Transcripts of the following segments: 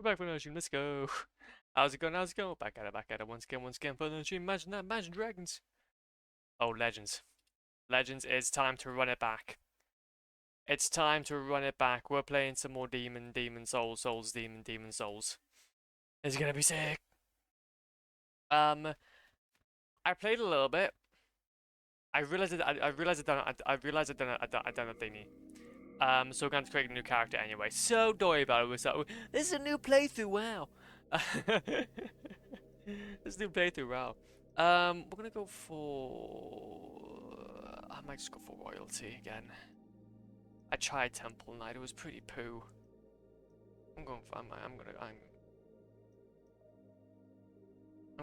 We're back for another stream. Let's go. How's it going? How's it going? Back at it. Once again for another stream. Imagine that. Imagine Dragons. Oh, Legends. Legends, it's time to run it back. It's time to run it back. We're playing some more Demon Souls, Demon Souls. It's gonna be sick. I played a little bit. I realized I done a thingy. So we're going to create a new character anyway. So don't worry about it. So this is a new playthrough. Wow. This is a new playthrough. Wow. We're gonna go for. I might just go for royalty again. I tried Temple Knight. It was pretty poo. I'm going for. I'm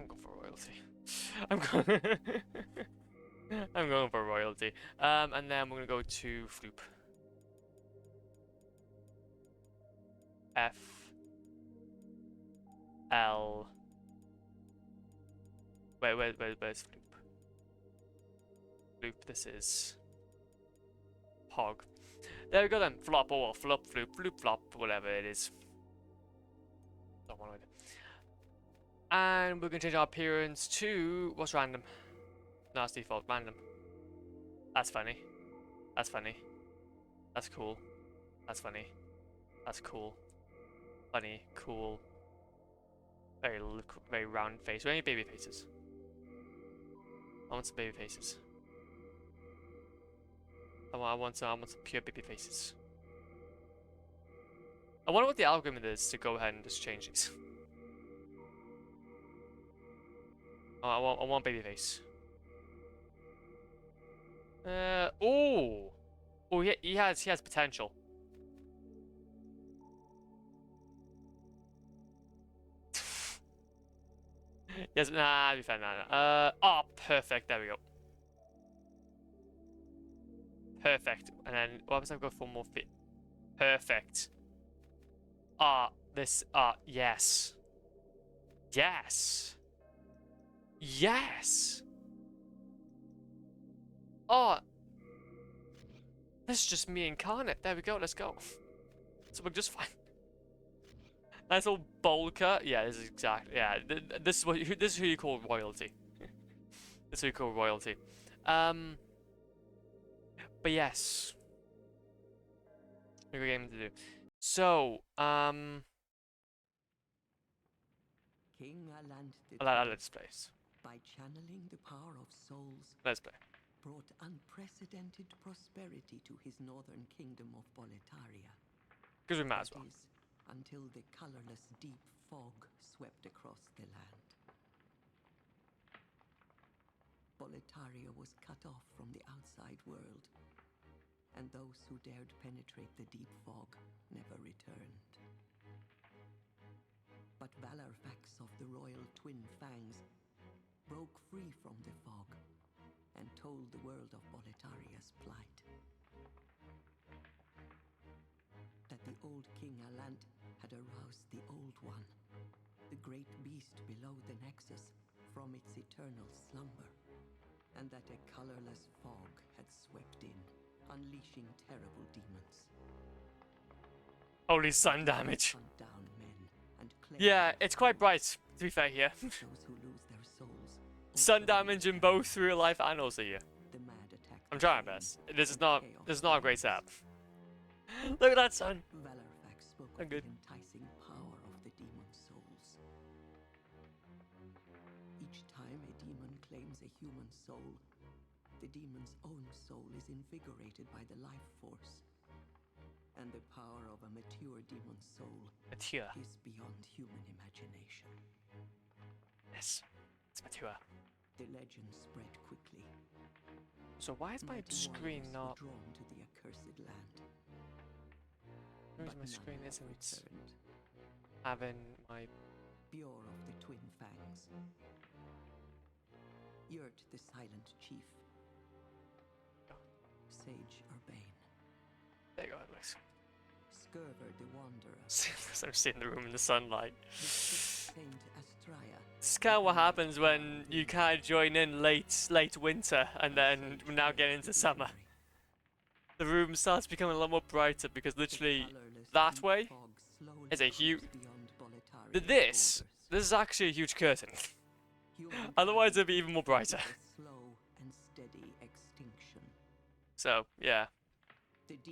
going for royalty. I'm going for royalty. And then we're gonna go to Floop. F L. Where's Floop? Floop, this is Pog. There we go then. Flop or flop, floop, flop, whatever it is. Don't want it. And we're gonna change our appearance to what's random? No, it's default, random. That's funny. That's funny. That's cool. That's funny. That's cool. Funny, cool. Very round face. Any baby faces? I want some baby faces. I want some pure baby faces. I wonder what the algorithm is to go ahead and just change these. Oh, I want baby face. Oh, he has potential. Yes, nah, be fair, nah. Oh, perfect. There we go. Perfect. And then what happens if I go for more fit? Perfect. Yes. Yes. Yes. Oh, this is just me incarnate. There we go. Let's go. So we're just fine. Nice little bowl cut. Yeah, this is exactly. Yeah, this is who you call royalty. This is who you call royalty. But yes, we've got a game to do. So, King Allant let's play. by channeling the power of souls, Let's play. brought unprecedented prosperity to his northern kingdom of Boletaria. Because we might as well. That is, until the colorless deep fog swept across the land. Boletaria was cut off from the outside world, and those who dared penetrate the deep fog never returned. But Valarfax of the royal twin fangs broke free from the fog and told the world of Boletaria's plight. That the old King Allant had aroused the Old One, the great beast below the Nexus, from its eternal slumber, and that a colorless fog had swept in, unleashing terrible demons. Holy sun damage. Hunt down men and claim Yeah, it's quite bright, to be fair here. those who lose their souls. Sun damage in both real life and also here. The mad attack. I'm trying my best. This is not a great setup. Look at that sun. Valarfax spoke I'm of good. the enticing power of the demon souls. Each time a demon claims a human soul, the demon's own soul is invigorated by the life force. And the power of a mature demon soul Mature. is beyond human imagination. Yes. It's mature. The legend spread quickly. So why is my Mighty screen warriors not... were drawn to the accursed land. Where's But my none screen have isn't returned. having my... Bjor of the Twin Fangs. Yurt the Silent Chief. Sage Urbane. There you go, it looks. Skurver the Wanderer. So I'm sitting in the room in the sunlight. The sixth Saint Astraea. This is kind of what happens when you kind of join in late winter and then we now get into summer. The room starts becoming a lot more brighter because literally that way is a huge... This is actually a huge curtain. Otherwise it'd be even more brighter. Slow and steady extinction. So, yeah.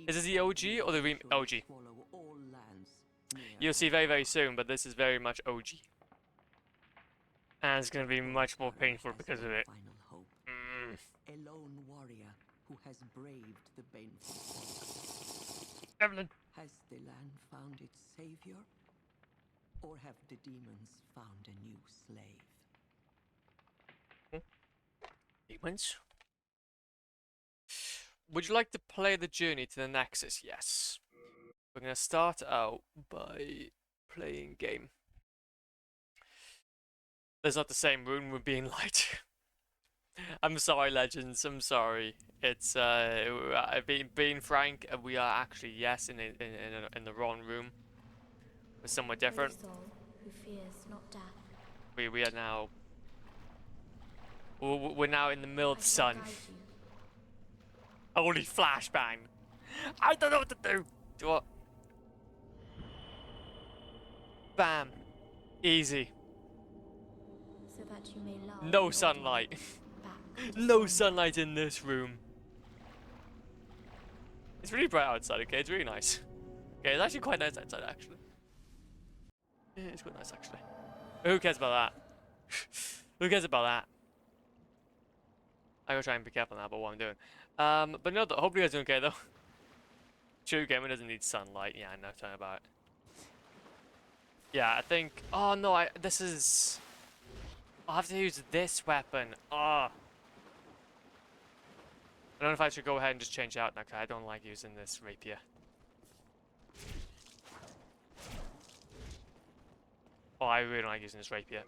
Is this the OG or the OG? Swallow all lands near You'll see very, very soon, but this is very much OG. And it's going to be much more painful because of it. final hope. Mm. A lone warrior who has braved the baneful fog. Evelyn. Has the land found its savior? Or have the demons found a new slave? Demons? Would you like to play the journey to the Nexus? Yes. We're going to start out by playing game. There's not the same room with being light. I'm sorry, Legends. I'm sorry. It's being frank. We are actually in the wrong room. We're somewhere different. Soul who fears not death. We are now. We're now in the middle of the sun. Holy flashbang! I don't know what to do. Do what? Bam. Easy. So that you may love No your sunlight. back to No sun. sunlight in this room. It's really bright outside, okay? It's really nice. Okay, it's actually quite nice outside, actually. Yeah, it's quite nice, actually. Who cares about that? Who cares about that? I gotta try and be careful now about what I'm doing. But no, hopefully you guys are doing okay, though. True gamer doesn't need sunlight. Yeah, I know, tell me about it. Yeah, I think... Oh, no, this is... I'll have to use this weapon. Ah. I don't know if I should go ahead and just change out now, because I don't like using this rapier. Oh, I really don't like using this rapier.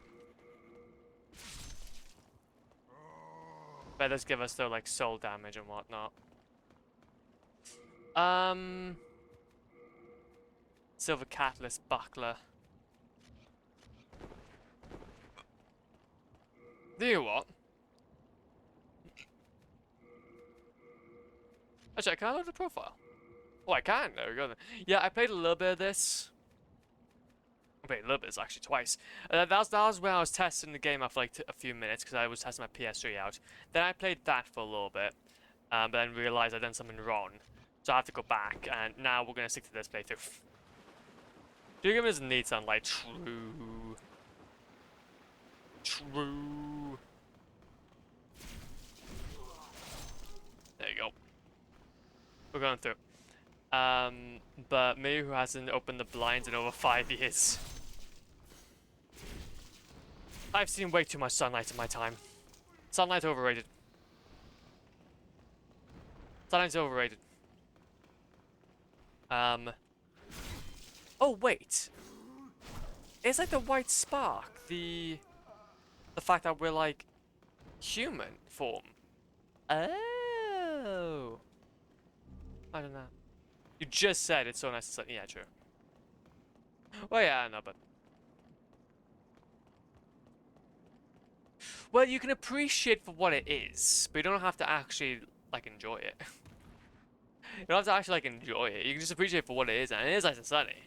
But does give us, though, like, soul damage and whatnot. Silver Catalyst Buckler. Do you what? Actually, can I load the profile? Oh, I can. There we go then. Yeah, I played a little bit of this. I played a little bit, it's actually twice. That was when I was testing the game after like a few minutes because I was testing my PS3 out. Then I played that for a little bit, but then realized I'd done something wrong. So I have to go back, and now we're going to stick to this playthrough. True Gamer doesn't need sunlight. True. True. There you go. We're going through. But me, who hasn't opened the blinds in over 5 years. I've seen way too much sunlight in my time. Sunlight overrated. Sunlight's overrated. Oh wait. It's like the white spark. The fact that we're like human form. Oh. I don't know. You just said it's so nice to see. Yeah, true. Well, yeah, no, but. Well, you can appreciate for what it is, but you don't have to actually, like, enjoy it. You don't have to actually, like, enjoy it. You can just appreciate for what it is, and it is nice and sunny.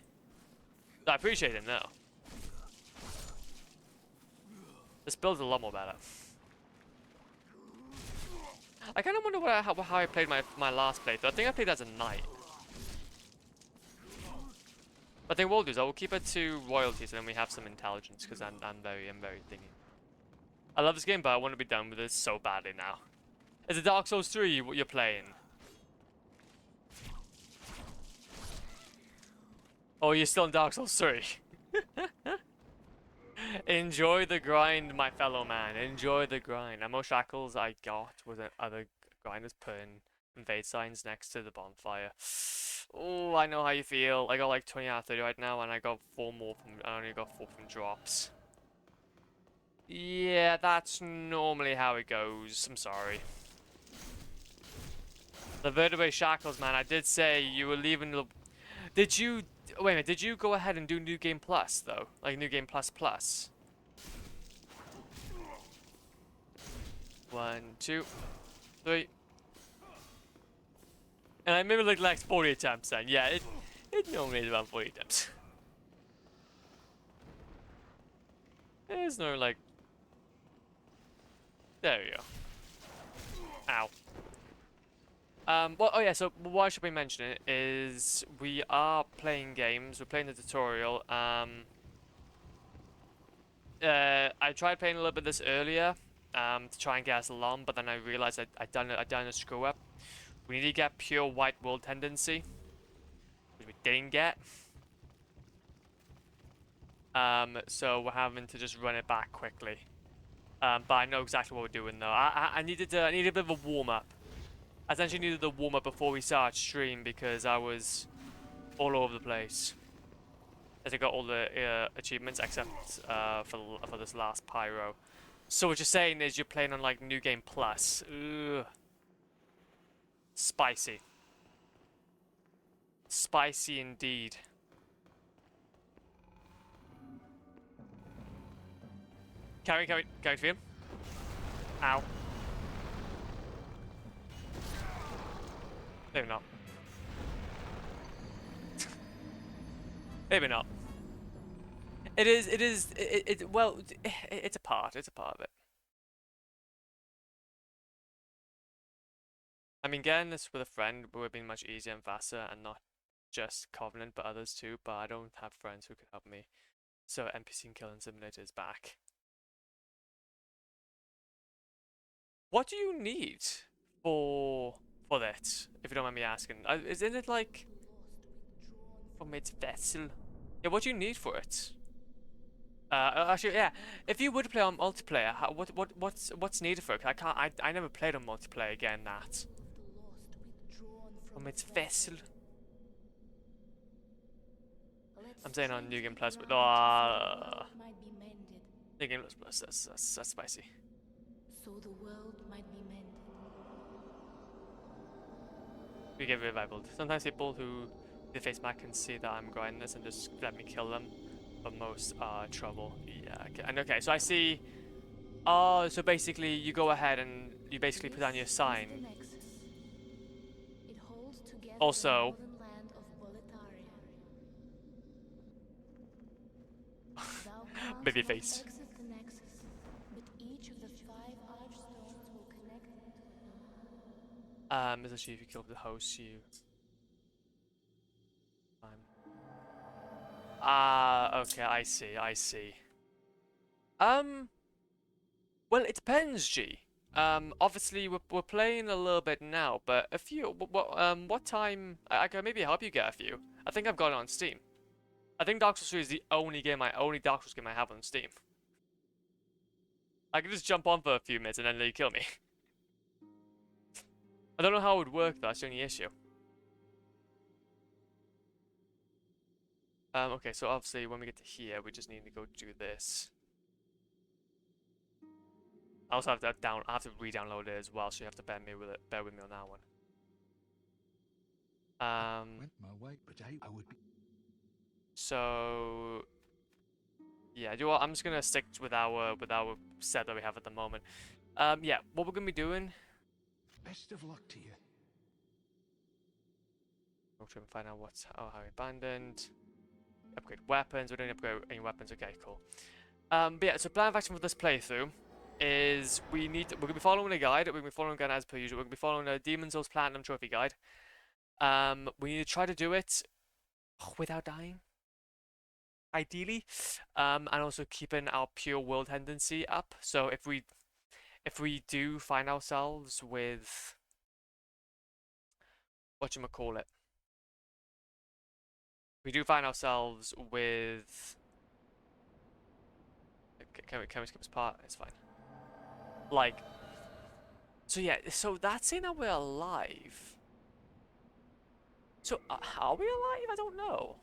So I appreciate it now. This build's a lot more better. I kind of wonder how I played my last playthrough. I think I played as a knight. But they will do is I will keep it to royalties, and then we have some intelligence because I'm very thingy. I love this game, but I want to be done with it so badly now. Is it Dark Souls 3 what you're playing? Oh, you're still in Dark Souls 3. Enjoy the grind, my fellow man. Enjoy the grind. The most shackles I got was other grinders putting invade signs next to the bonfire. Oh, I know how you feel. I got like 20 out of 30 right now, and I got 4 more from. I only got 4 from drops. Yeah, that's normally how it goes. I'm sorry. The vertebrae shackles, man. I did say you were leaving the. Did you? Wait a minute. Did you go ahead and do New Game Plus though? Like New Game Plus Plus. 1, 2, 3. And I maybe like 40 attempts then. Yeah, it normally is around 40 attempts. There's no, like... There we go. Ow. Well, oh yeah, so what I should be mentioning is we are playing games, we're playing the tutorial. I tried playing a little bit this earlier, to try and get us along, but then I realized I'd done a screw up. We need to get pure white world tendency, which we didn't get. So we're having to just run it back quickly. But I know exactly what we're doing though. I needed a bit of a warm up. I essentially needed the warm up before we start stream because I was all over the place. As I got all the achievements except for this last pyro. So what you're saying is you're playing on like New Game Plus. Ugh. Spicy. Spicy indeed. Carry for him. Ow. Maybe not. Maybe not. Well, it's a part of it. I mean, getting this with a friend would have been much easier and faster, and not just Covenant, but others too, but I don't have friends who can help me. So NPC and Killing Simulator is back. What do you need for that, if you don't mind me asking? Isn't it like from its vessel? Yeah, what do you need for it? Actually, yeah. If you would play on multiplayer, what's needed for it? I never played on multiplayer again. That from its vessel. I'm saying on New Game Plus, but New Game Plus. That's spicy. So the world might be mended. We get revived. Sometimes people who the face back can see that I'm grinding this and just let me kill them. But most are trouble. Yeah, okay. And okay, so I see. Oh, so basically you go ahead and you basically put down your sign. It holds together Also, the northern land of Boletaria. Thou canst maybe not face. exit the nexus, but each of the 5 archstones will connect into another. Essentially if you kill the host, you... okay, I see. Well, it depends, G. Obviously we're playing a little bit now, but a few, what time, I can maybe help you get a few. I think I've got it on Steam. I think Dark Souls 3 is the only Dark Souls game I have on Steam. I can just jump on for a few minutes and then they kill me. I don't know how it would work though, that's the only issue. Okay, so obviously when we get to here, we just need to go do this. I also have to I have to re-download it as well, so you have to bear with me on that one. Went my way, but I would be. So yeah, do you know what? I'm just gonna stick with our set that we have at the moment. Yeah, what we're gonna be doing. Best of luck to you. We'll try and find out how abandoned. Upgrade weapons. We don't upgrade any weapons. Okay, cool. But yeah, so plan of action for this playthrough is we're gonna be following a guide. We're gonna be following a guide as per usual. We're gonna be following a Demon's Souls Platinum Trophy guide. We need to try to do it without dying, ideally, and also keeping our pure world tendency up. So if we do find ourselves with whatchamacallit, we do find ourselves with. Can we skip this part? It's fine. Like, so yeah, so that's saying that we're alive. So are we alive? I don't know.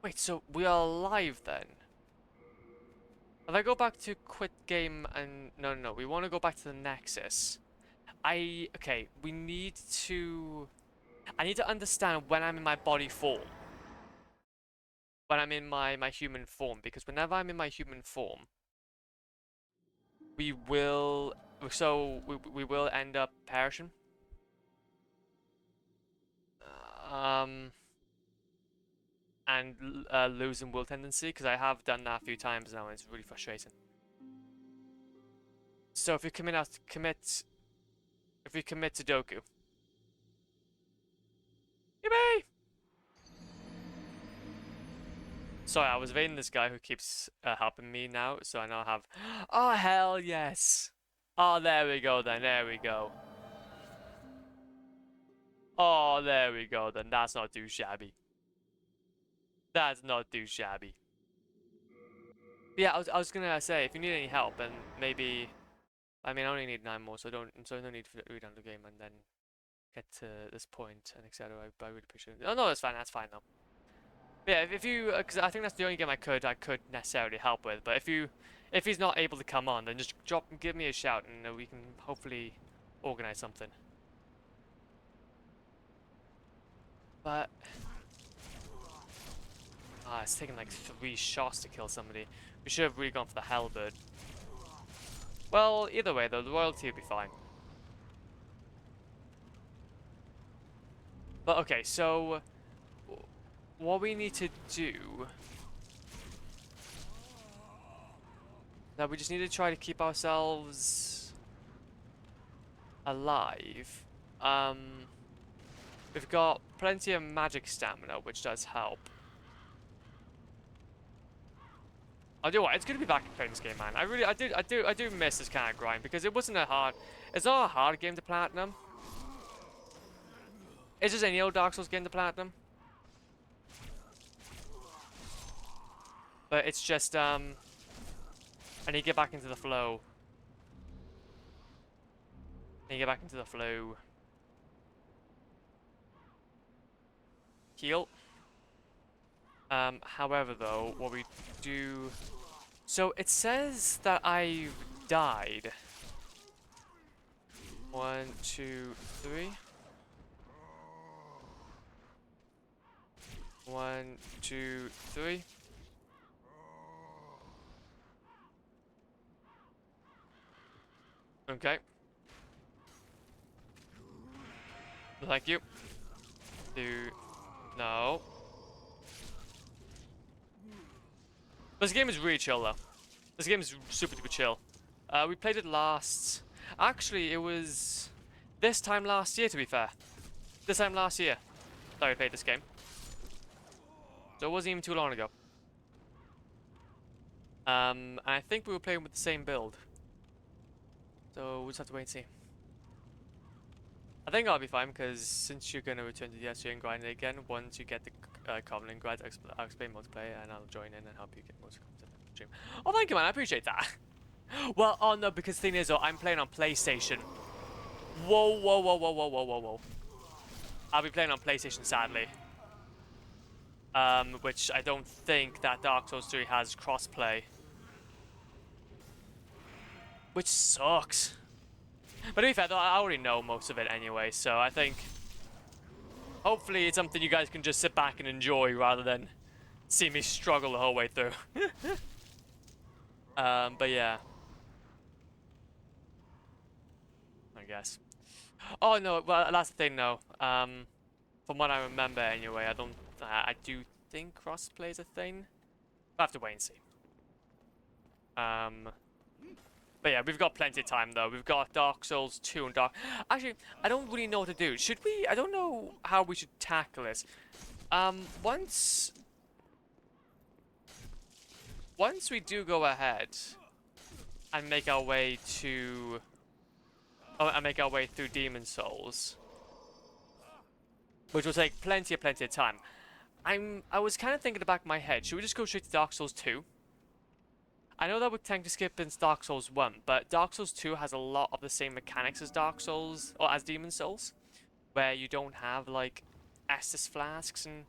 Wait, so we are alive then? If I go back to quit game and no, we want to go back to the Nexus. Okay, we need to. I need to understand when I'm in my body form. When I'm in my human form, because whenever I'm in my human form, we will end up perishing. and losing will tendency, because I have done that a few times now and it's really frustrating. So if you commit Sudoku. Yippee! Sorry, I was evading this guy who keeps helping me now, so I now have... Oh, hell yes! Oh, there we go then, there we go. Oh, there we go then, that's not too shabby. That's not too shabby. But yeah, I was gonna say, if you need any help, and maybe... I mean, I only need 9 more, so no need to read down the game and then get to this point and etc. I really appreciate it. Oh no, that's fine though. But yeah, if you, because I think that's the only game I could necessarily help with. But if he's not able to come on, then just give me a shout, and we can hopefully organize something. But it's taking like 3 shots to kill somebody. We should have really gone for the halberd. Well, either way though, the royalty will be fine. But okay, so what we need to do... Now we just need to try to keep ourselves alive. We've got plenty of magic stamina, which does help. I do what? It's good to be back and playing this game, man. I do miss this kind of grind because it's not a hard game to platinum. It's just any old Dark Souls game to platinum. But it's just I need to get back into the flow. Heal. However, though, what we do... So, it says that I've died. 1, 2, 3. 1, 2, 3. Okay. Thank you. No. This game is really chill though. This game is super duper chill. We played it last... Actually, it was this time last year, to be fair. This time last year that we played this game. So it wasn't even too long ago. And I think we were playing with the same build. So we'll just have to wait and see. I think I'll be fine, because since you're going to return to the SG and grind it again, once you get the Covenant grind, I'll explain multiplayer and I'll join in and help you get most content in the stream. Oh, thank you, man. I appreciate that. Well, oh no, because the thing is, though, I'm playing on PlayStation. Whoa, whoa, whoa, whoa, whoa, whoa, whoa, whoa. I'll be playing on PlayStation, sadly. Which I don't think that Dark Souls 3 has crossplay. Which sucks. But to be fair, though, I already know most of it anyway, so I think... Hopefully it's something you guys can just sit back and enjoy rather than see me struggle the whole way through. But yeah. I guess. Oh, no, well, that's the thing, no. From what I remember anyway, I do think crossplay is a thing. I'll have to wait and see. But yeah, we've got plenty of time though. We've got Dark Souls 2 and Actually, I don't really know what to do. Should we... I don't know how we should tackle this. Once we do go ahead and make our way to... and make our way through Demon Souls, which will take plenty of time. I was kind of thinking in the back of my head, should we just go straight to Dark Souls 2? I know that would tend to skip in Dark Souls 1, but Dark Souls 2 has a lot of the same mechanics as Dark Souls, or as Demon Souls, where you don't have, like, Estus flasks and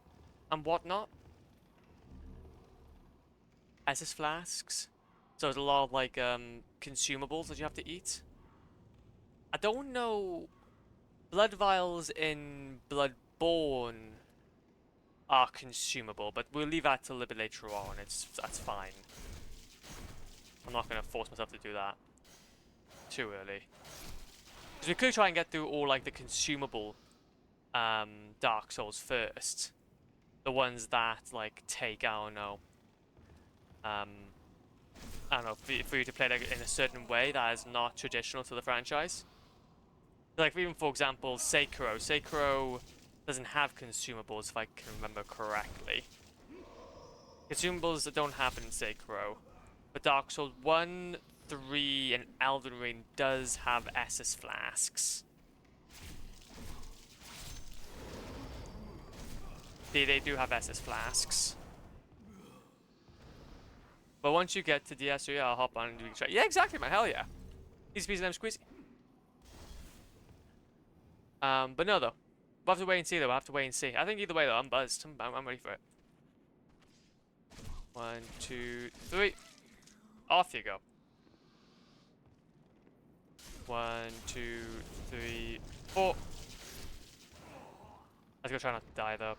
whatnot. Estus flasks. So there's a lot of, like, consumables that you have to eat. I don't know... Blood vials in Bloodborne are consumable, but we'll leave that till a little bit later on. That's fine. I'm not going to force myself to do that too early. Because we could try and get through all, like, the consumable Dark Souls first. the ones that like take, I don't know, I don't know, for you to play like in a certain way that is not traditional to the franchise. Like even for example, Sekiro. Sekiro doesn't have consumables if I can remember correctly. Consumables that don't happen in Sekiro. But Dark Souls 1, 3, and Elden Ring does have Estus flasks. They do have Estus flasks. But once you get to the SO, yeah, I'll hop on and do it. Yeah, exactly, man. Hell yeah. Easy peasy lemon squeezy. But no, though. We'll have to wait and see, though. We'll have to wait and see. I think either way, though, I'm buzzed. I'm ready for it. 1, 2, 3. Off you go. 1, 2, 3, 4. Let's go try not to die, though.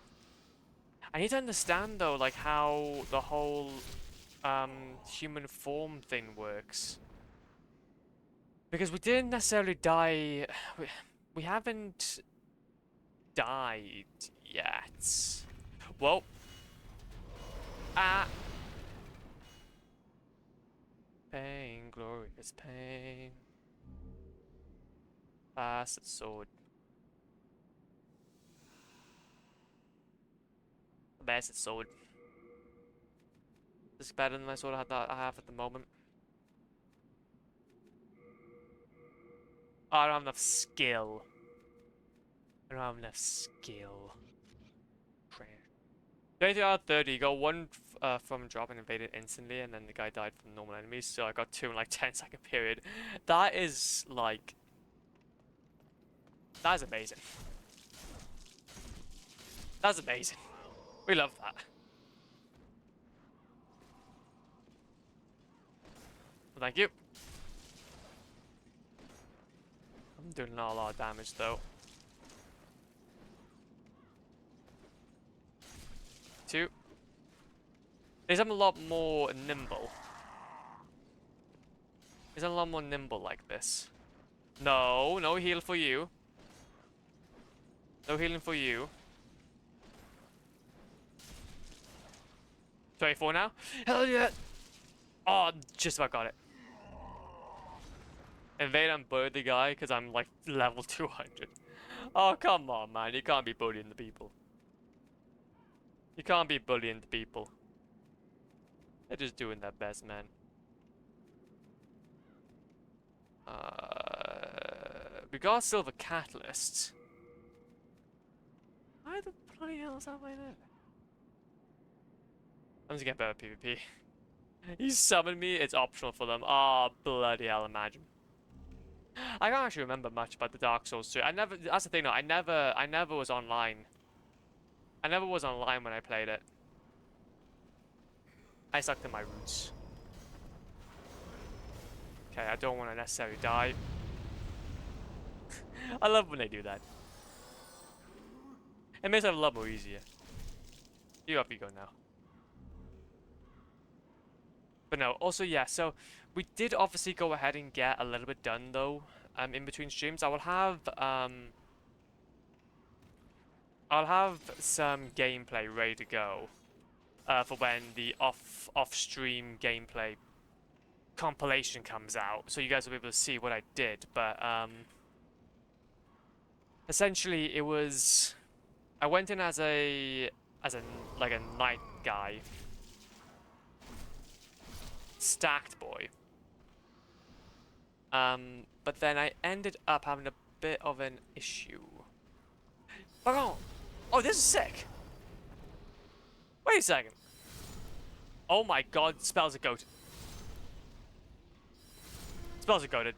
I need to understand, though, like, how the whole human form thing works. Because we didn't necessarily die... We haven't died yet. Well. Ah. Pain, glorious pain. Bastard sword. Bastard sword. This is better than my sword I have at the moment. Oh, I don't have enough skill. I don't have enough skill. Trash. 30 out of 30. You got one from drop and invaded instantly, and then the guy died from normal enemies. So I got 2 in like 10-second period. That is like... That is amazing. That's amazing. We love that. Well, thank you. I'm doing not a lot of damage though. 2. He's a lot more nimble. He's a lot more nimble like this. No, no heal for you. No healing for you. 24 now? Hell yeah! Oh, just about got it. Invade and bully the guy because I'm like level 200. Oh, come on, man. You can't be bullying the people. You can't be bullying the people. They're just doing their best, man. We got a silver catalyst. Why the bloody hell is that way there? I'm just getting better PvP. You summon me, it's optional for them. Ah, oh, bloody hell, imagine. I can't actually remember much about the Dark Souls 2. That's the thing though, I never was online. I never was online when I played it. I stuck to my roots. Okay, I don't want to necessarily die. I love when they do that. It makes it a lot more easier. You up you go now. But no, also yeah, so we did obviously go ahead and get a little bit done though, in between streams. I'll have some gameplay ready to go, for when the off-stream gameplay compilation comes out, so you guys will be able to see what I did. But essentially it was, I went in as a knight guy. Stacked boy. But then I ended up having a bit of an issue. Oh, this is sick. Wait a second. Oh my god, spells are goated. Spells are goated.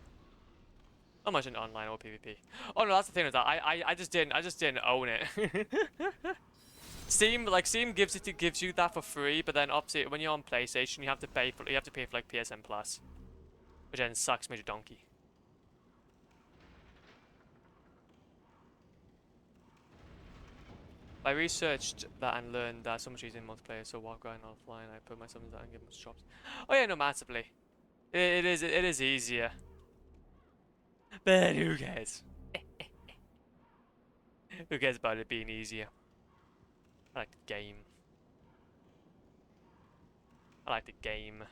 Not much in online or PvP. Oh no, that's the thing with that. I just didn't own it. Steam gives you that for free, but then obviously when you're on PlayStation you have to pay for like PSN Plus, which then sucks major donkey. I researched that and learned that so much easier in multiplayer, so while going offline I put myself in that and give them shops. Oh yeah, no, massively. It is easier. But who cares? Who cares about it being easier? I like the game. I like the game.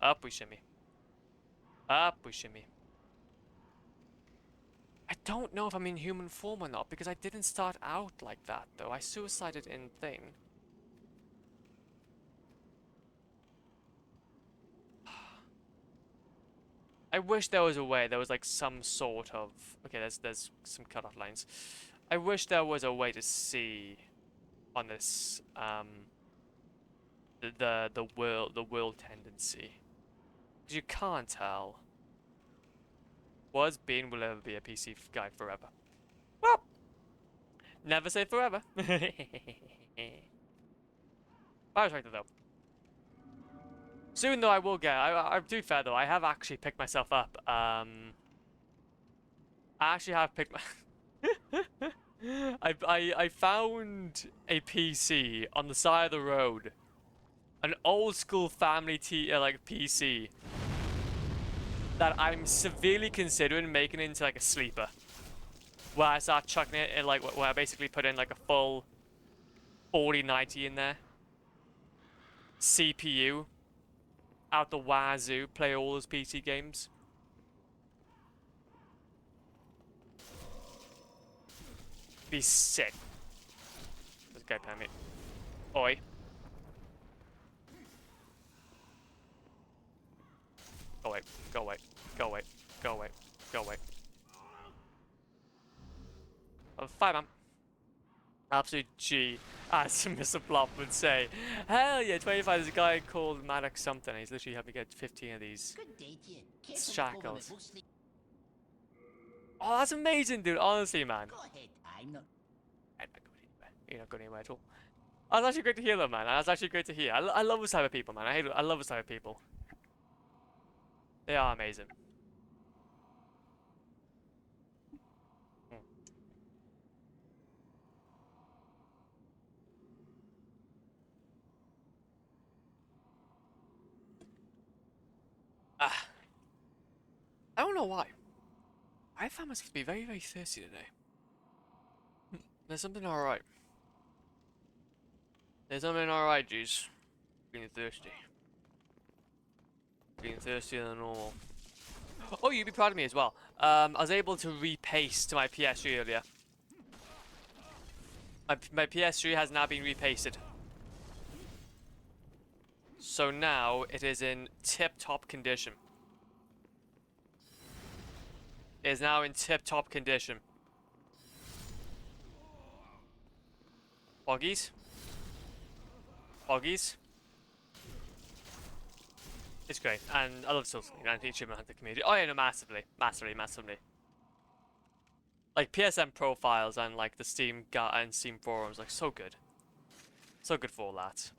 Up we shimmy. Up we shimmy. I don't know if I'm in human form or not, because I didn't start out like that, though. I suicided in thing. I wish there was a way, there was like some sort of... Okay, there's some cutoff lines. I wish there was a way to see on this, the world tendency. Because you can't tell. Was, been, will ever be a PC guy forever. Well, never say forever. I was right though. Soon though I will get, to be fair though, I have actually picked myself up. I actually have picked my... I found a PC on the side of the road. An old school family like PC. That I'm severely considering making into like a sleeper. Where I start chucking it in like, where I basically put in like a full 4090 in there. CPU. Out the wazoo, play all those PC games. Be sick. Let's go, permit. Oi. Go away, go away, go away, go away, go away. Oh, fire man. Absolute G, as Mr. Plop would say. Hell yeah, 25. There's a guy called Maddox something. He's literally helped me get 15 of these shackles. Oh, that's amazing, dude. Honestly, man. Go ahead, I'm not going anywhere. You're not going anywhere at all. That's actually great to hear, though, man. That's actually great to hear. I love this type of people, man. I love this type of people. They are amazing. I don't know why. I found myself to be very, very thirsty today. There's something alright. There's something alright, juice. Being thirsty. Being thirstier than normal. Oh, you'd be proud of me as well. I was able to repaste to my PS3 earlier. My PS3 has now been repasted. So now it is in tip-top condition. It is now in tip-top condition. Boggies? Boggies? It's great, and I love Social Media and the Achievement Hunter community. Oh yeah, no, massively. Massively, massively. Like, PSN profiles and, like, the Steam and Steam forums, like, so good. So good for all that.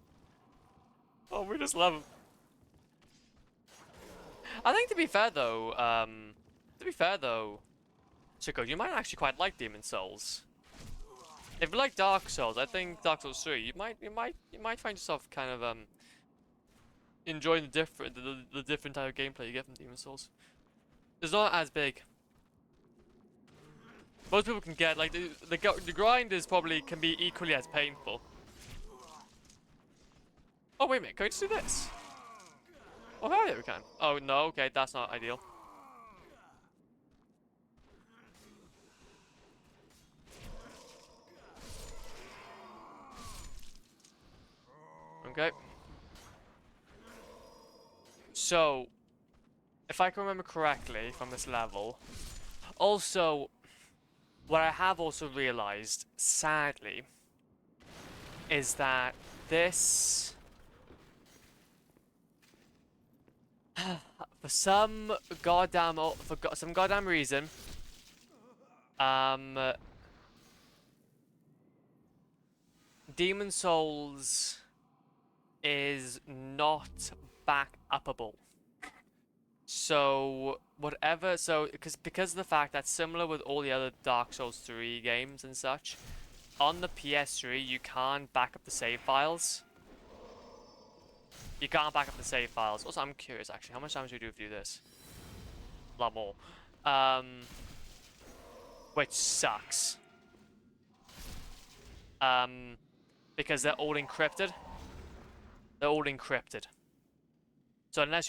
Oh, we just love them. I think to be fair though, Chico, you might actually quite like Demon Souls. If you like Dark Souls, I think Dark Souls 3, you might find yourself kind of enjoying the different type of gameplay you get from Demon Souls. It's not as big. Most people can get like the grind is probably can be equally as painful. Oh wait a minute, can we just do this? Oh hell yeah we can. Oh no, okay, that's not ideal. Okay. So, if I can remember correctly from this level, also, what I have also realized, sadly, is that this, for some goddamn reason, Demon Souls is not back upable. So whatever, because of the fact that similar with all the other Dark Souls 3 games and such, on the PS3 you can't back up the save files. You can't back up the save files. Also, I'm curious actually, how much damage do we do if we do this? A lot more. Which sucks. because they're all encrypted. They're all encrypted. So unless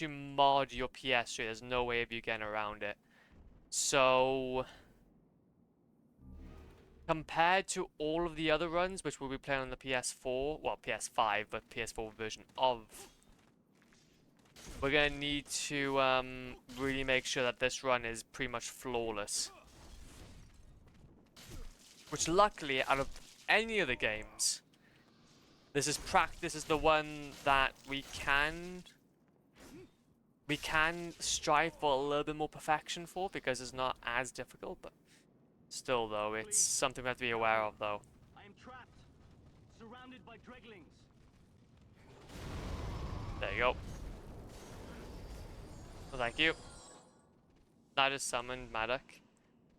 you mod your PS3, there's no way of you getting around it. So compared to all of the other runs, which we'll be playing on the PS4, well, PS5, but PS4 version of, we're gonna need to really make sure that this run is pretty much flawless. Which luckily, out of any of the games, this is the one that we can strive for a little bit more perfection for, because it's not as difficult, but still though, it's something we have to be aware of though. I am trapped, surrounded by dreglings. There you go. Well, thank you. I just summoned Maddock.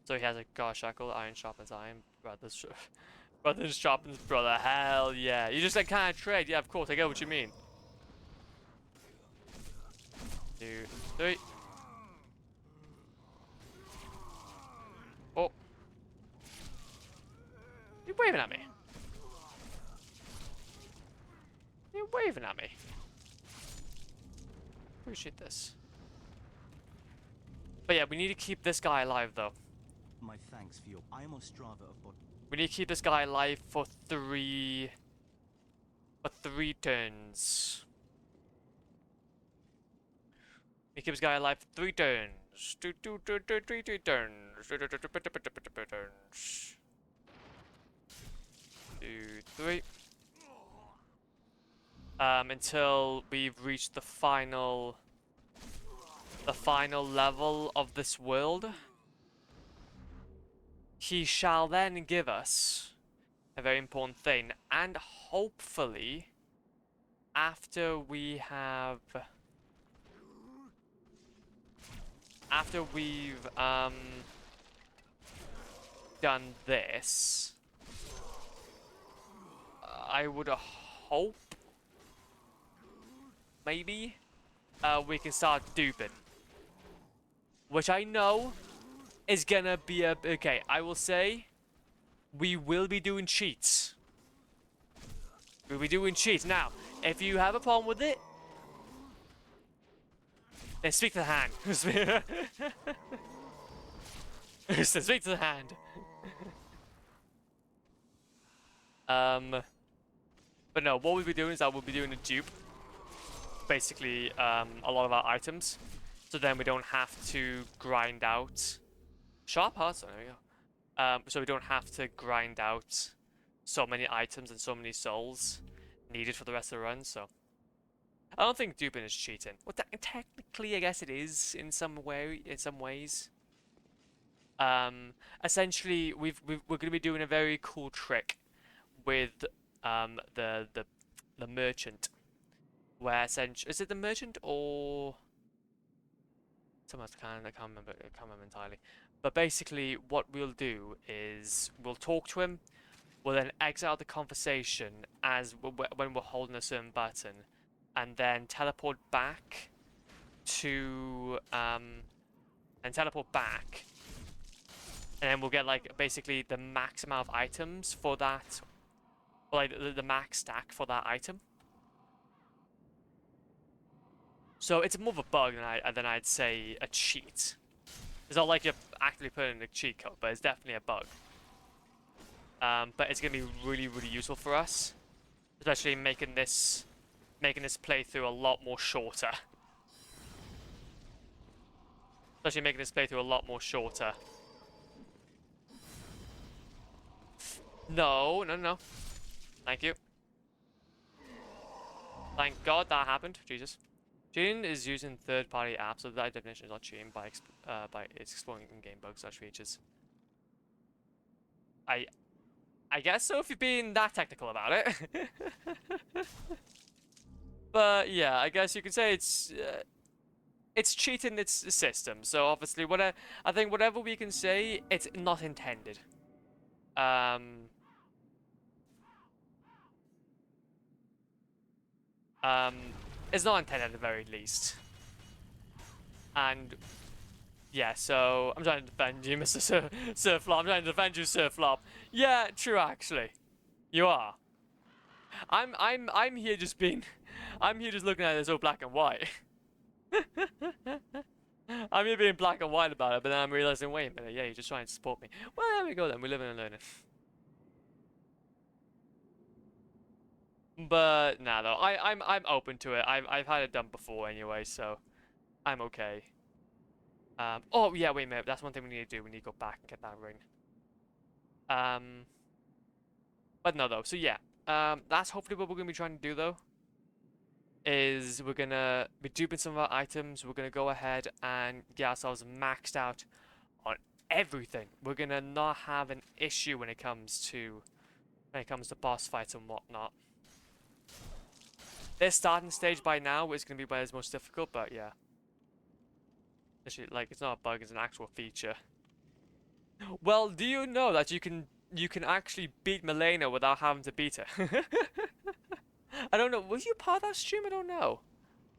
So he has a Garshackle, Iron Sharpens Iron, Brother Sharpens Brother, hell yeah. You just like kind of trade, yeah, of course, I get what you mean. 2, 3. Oh. You're waving at me. You're waving at me. Appreciate this. But yeah, we need to keep this guy alive though. My thanks for your. I am on Strava of Bod. We need to keep this guy alive for 3 turns. We keep this guy alive for 3 turns. 3 turns. 2, 3. Until we've reached the final level of this world. He shall then give us a very important thing, and hopefully, after we've done this, I would hope maybe we can start duping, which I know is gonna be okay. I will say we will be doing cheats. We'll be doing cheats. Now, if you have a problem with it, then speak to the hand. Speak to the hand. But no, what we'll be doing is that we'll be doing a dupe. Basically, a lot of our items. So then we don't have to grind out sharp hearts. Oh, there we go. So we don't have to grind out so many items and so many souls needed for the rest of the run. So I don't think duping is cheating. Well, technically, I guess it is in some ways. Essentially, we're going to be doing a very cool trick with the merchant, where essentially, is it the merchant or someone else? I can't remember entirely. But basically, what we'll do is we'll talk to him. We'll then exit out the conversation when we're holding a certain button, and then teleport back to and then we'll get like basically the max amount of items for that, or like the max stack for that item. So it's more of a bug than I'd say a cheat. It's not like you're actually putting in a cheat code, but it's definitely a bug. But it's gonna be really, really useful for us, especially making this playthrough a lot more shorter. No. Thank you. Thank God that happened. Jesus. Cheating is using third-party apps, so that definition is not cheating by it's exploring in-game bugs/features. I guess so if you're being that technical about it. But yeah, I guess you could say it's cheating its system. So obviously, I think whatever we can say, it's not intended. It's not intended at the very least. And yeah, so I'm trying to defend you, Mr. Sir Flop. I'm trying to defend you, Sir Flop. Yeah, true actually. You are. I'm here just being, I'm here just looking at it so black and white. I'm here being black and white about it, but then I'm realizing, wait a minute, yeah, you're just trying to support me. Well, there we go then. We live and learn. But nah, though, I'm open to it. I've had it done before anyway, so I'm okay. Oh yeah, wait a minute. That's one thing we need to do. We need to go back and get that ring. But no, though. So yeah, that's hopefully what we're gonna be trying to do, though. Is we're gonna be duping some of our items. We're gonna go ahead and get ourselves maxed out on everything. We're gonna not have an issue when it comes to boss fights and whatnot. This starting stage by now is gonna be by its most difficult, but yeah. Actually, like, it's not a bug, it's an actual feature. Well, do you know that you can actually beat Malenia without having to beat her? I don't know. Was you part of that stream? I don't know.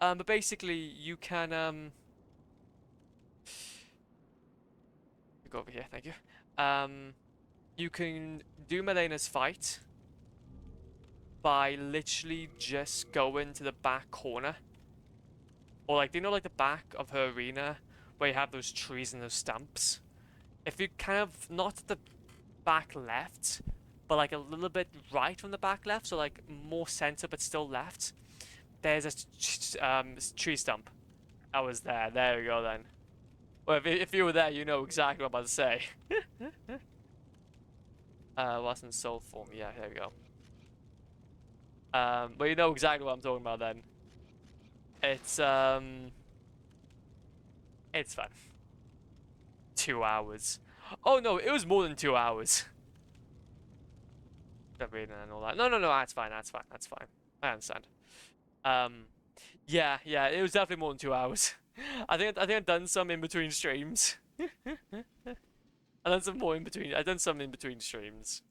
But basically, you can go over here. Thank you. You can do Malenia's fight by literally just going to the back corner, or like, do you know, like the back of her arena where you have those trees and those stumps? If you kind of not at the back left, but like a little bit right from the back left, so like more center but still left, there's a tree stump. I was there. There we go then. Well, if you were there, you know exactly what I'm about to say. What's in soul form? Yeah, there we go. But you know exactly what I'm talking about then. It's fun. 2 hours. Oh no, it was more than 2 hours. Reading and all that. No, that's fine. I understand. Yeah, it was definitely more than 2 hours. I think I've done some in between streams. I've done some more in between. I've done some in between streams.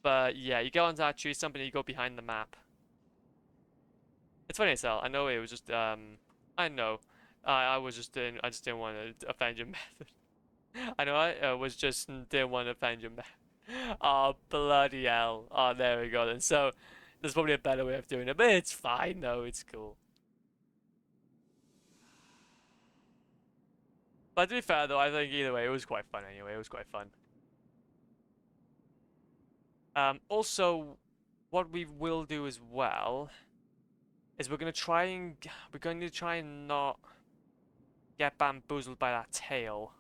But yeah, you go onto that tree stump and you go behind the map. It's funny as hell. I know it was just I know. I just didn't want to offend your method. I know I was just didn't want to offend your method. Oh, bloody hell. Oh, there we go then. So, there's probably a better way of doing it, but it's fine. No, it's cool. But to be fair, though, I think either way, it was quite fun anyway. It was quite fun. Also, what we will do as well is we're going to try and not get bamboozled by that tail.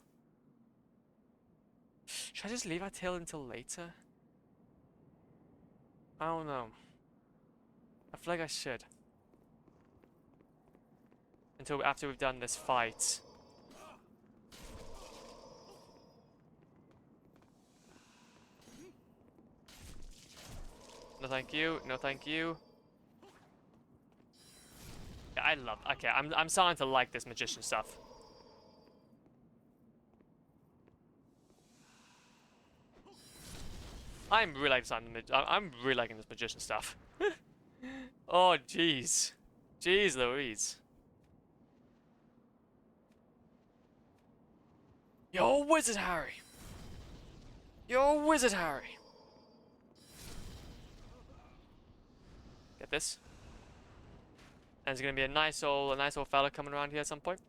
Should I just leave that tail until later? I don't know. I feel like I should. Until after we've done this fight. No thank you, no thank you. Yeah, I love, okay, I'm starting to like this magician stuff. I'm really liking this magician stuff. Oh jeez. Jeez Louise. You're a wizard, Harry. You're a wizard, Harry. Get this. And there's gonna be a nice old fella coming around here at some point.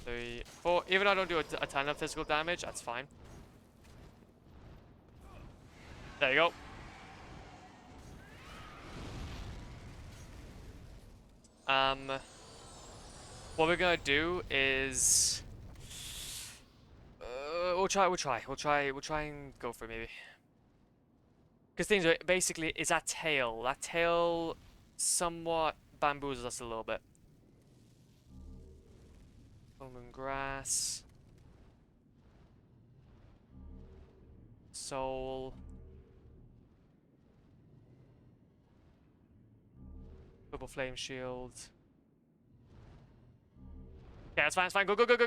3, 4. Even though I don't do a ton of physical damage, that's fine. There you go. What we're gonna do is we'll try and go for it maybe. Because things are basically is that tail. That tail somewhat bamboozles us a little bit. Roman grass. Soul. Purple flame shield. Yeah, that's fine, it's fine. Go. I got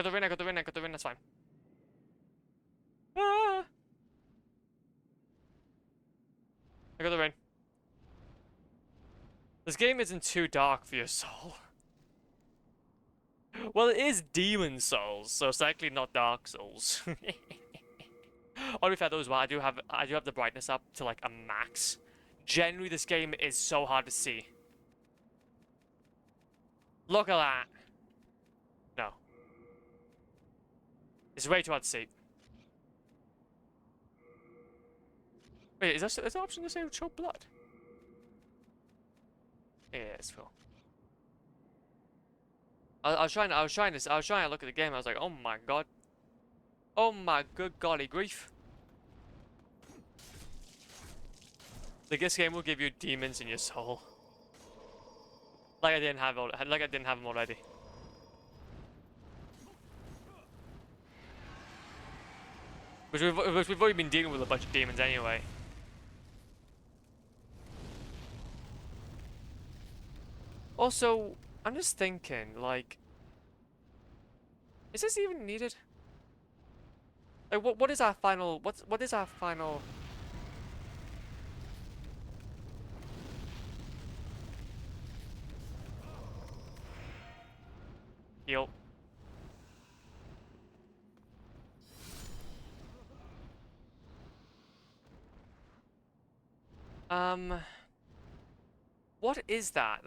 the ring, that's fine. Ah! I got the ring. This game isn't too dark for your soul. Well, it is Demon Souls, so it's actually not Dark Souls. To be fair though as well, I do have the brightness up to like a max. Generally, this game is so hard to see. Look at that. No. It's way too hard to see. Wait, is there an option to say show blood? Yeah, it's cool. I was trying to look at the game. I was like, oh my god. Oh my good golly grief. Like, this game will give you demons in your soul. Like I didn't have them already. Which we've already been dealing with a bunch of demons anyway. Also, I'm just thinking, like, is this even needed? Like, what is our final? What is our final? Heal. What is that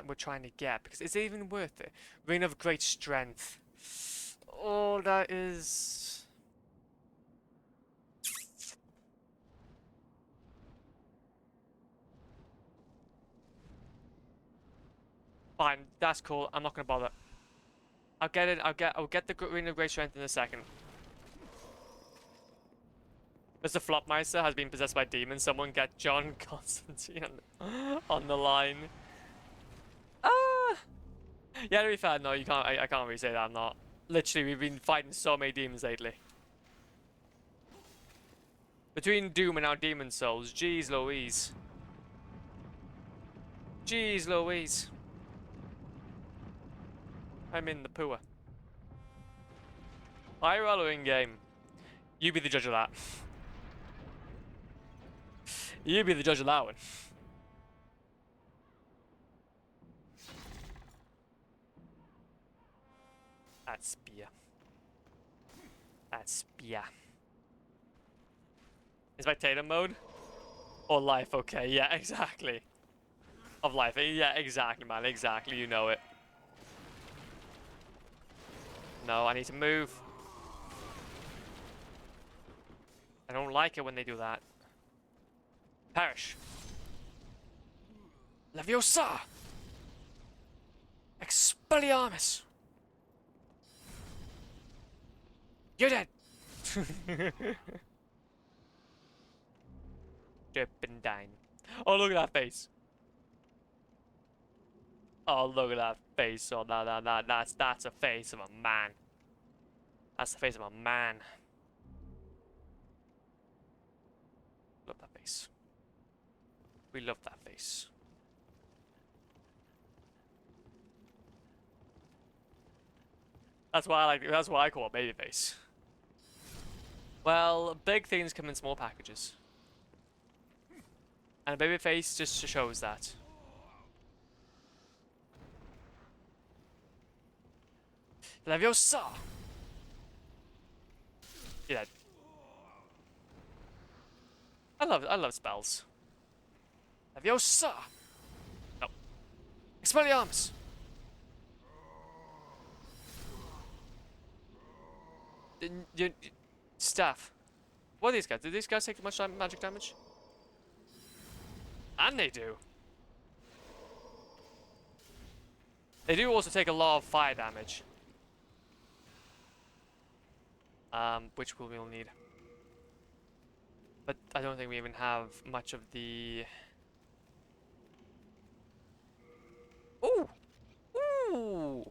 we're trying to get? Because is it even worth it? Ring of Great Strength. Oh, that is. Fine, that's cool. I'm not gonna bother. I'll get it. I'll get the Ring of Great Strength in a second. Mr. Flopmeister has been possessed by demons. Someone get John Constantine on the line. Ah! Yeah, to be fair, no, you can't. I can't really say that. I'm not. Literally, we've been fighting so many demons lately. Between Doom and our demon souls, jeez Louise. Jeez Louise. I'm in the poor. IRL or in-game? You be the judge of that. You be the judge of that one. That's spear. That's spear. In spectator mode? Or life, okay, yeah, exactly. Of life, yeah, exactly, man, exactly, you know it. No, I need to move. I don't like it when they do that. Perish. Leviosa! Expelliarmus! You're dead! Serpentine. Oh, look at that face. Oh, look at that face. Oh, that's a face of a man. That's the face of a man. Love that face. We love that face. That's why I like. That's why I call it baby face. Well, big things come in small packages, and a baby face just shows that. Leviosa! You're dead. I love spells. Leviosa! No. Expelliarmus! Staff. What are these guys? Do these guys take much magic damage? And they do. They do also take a lot of fire damage. Which we will need. But I don't think we even have much of the... Ooh! Ooh!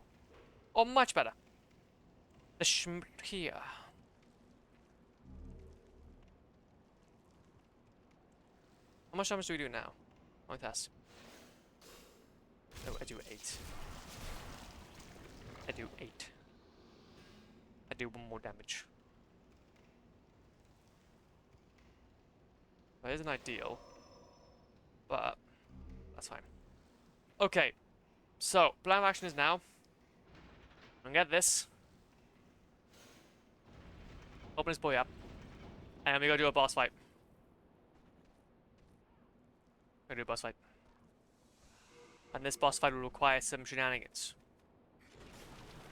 Oh, much better. The here. How much damage do we do now? On test. No, I do 8. I do 8. I do 1 more damage. That isn't ideal, but that's fine. Okay, so plan of action is now. I'm gonna get this. Open this boy up. And we gotta do a boss fight. Gotta do a boss fight. And this boss fight will require some shenanigans.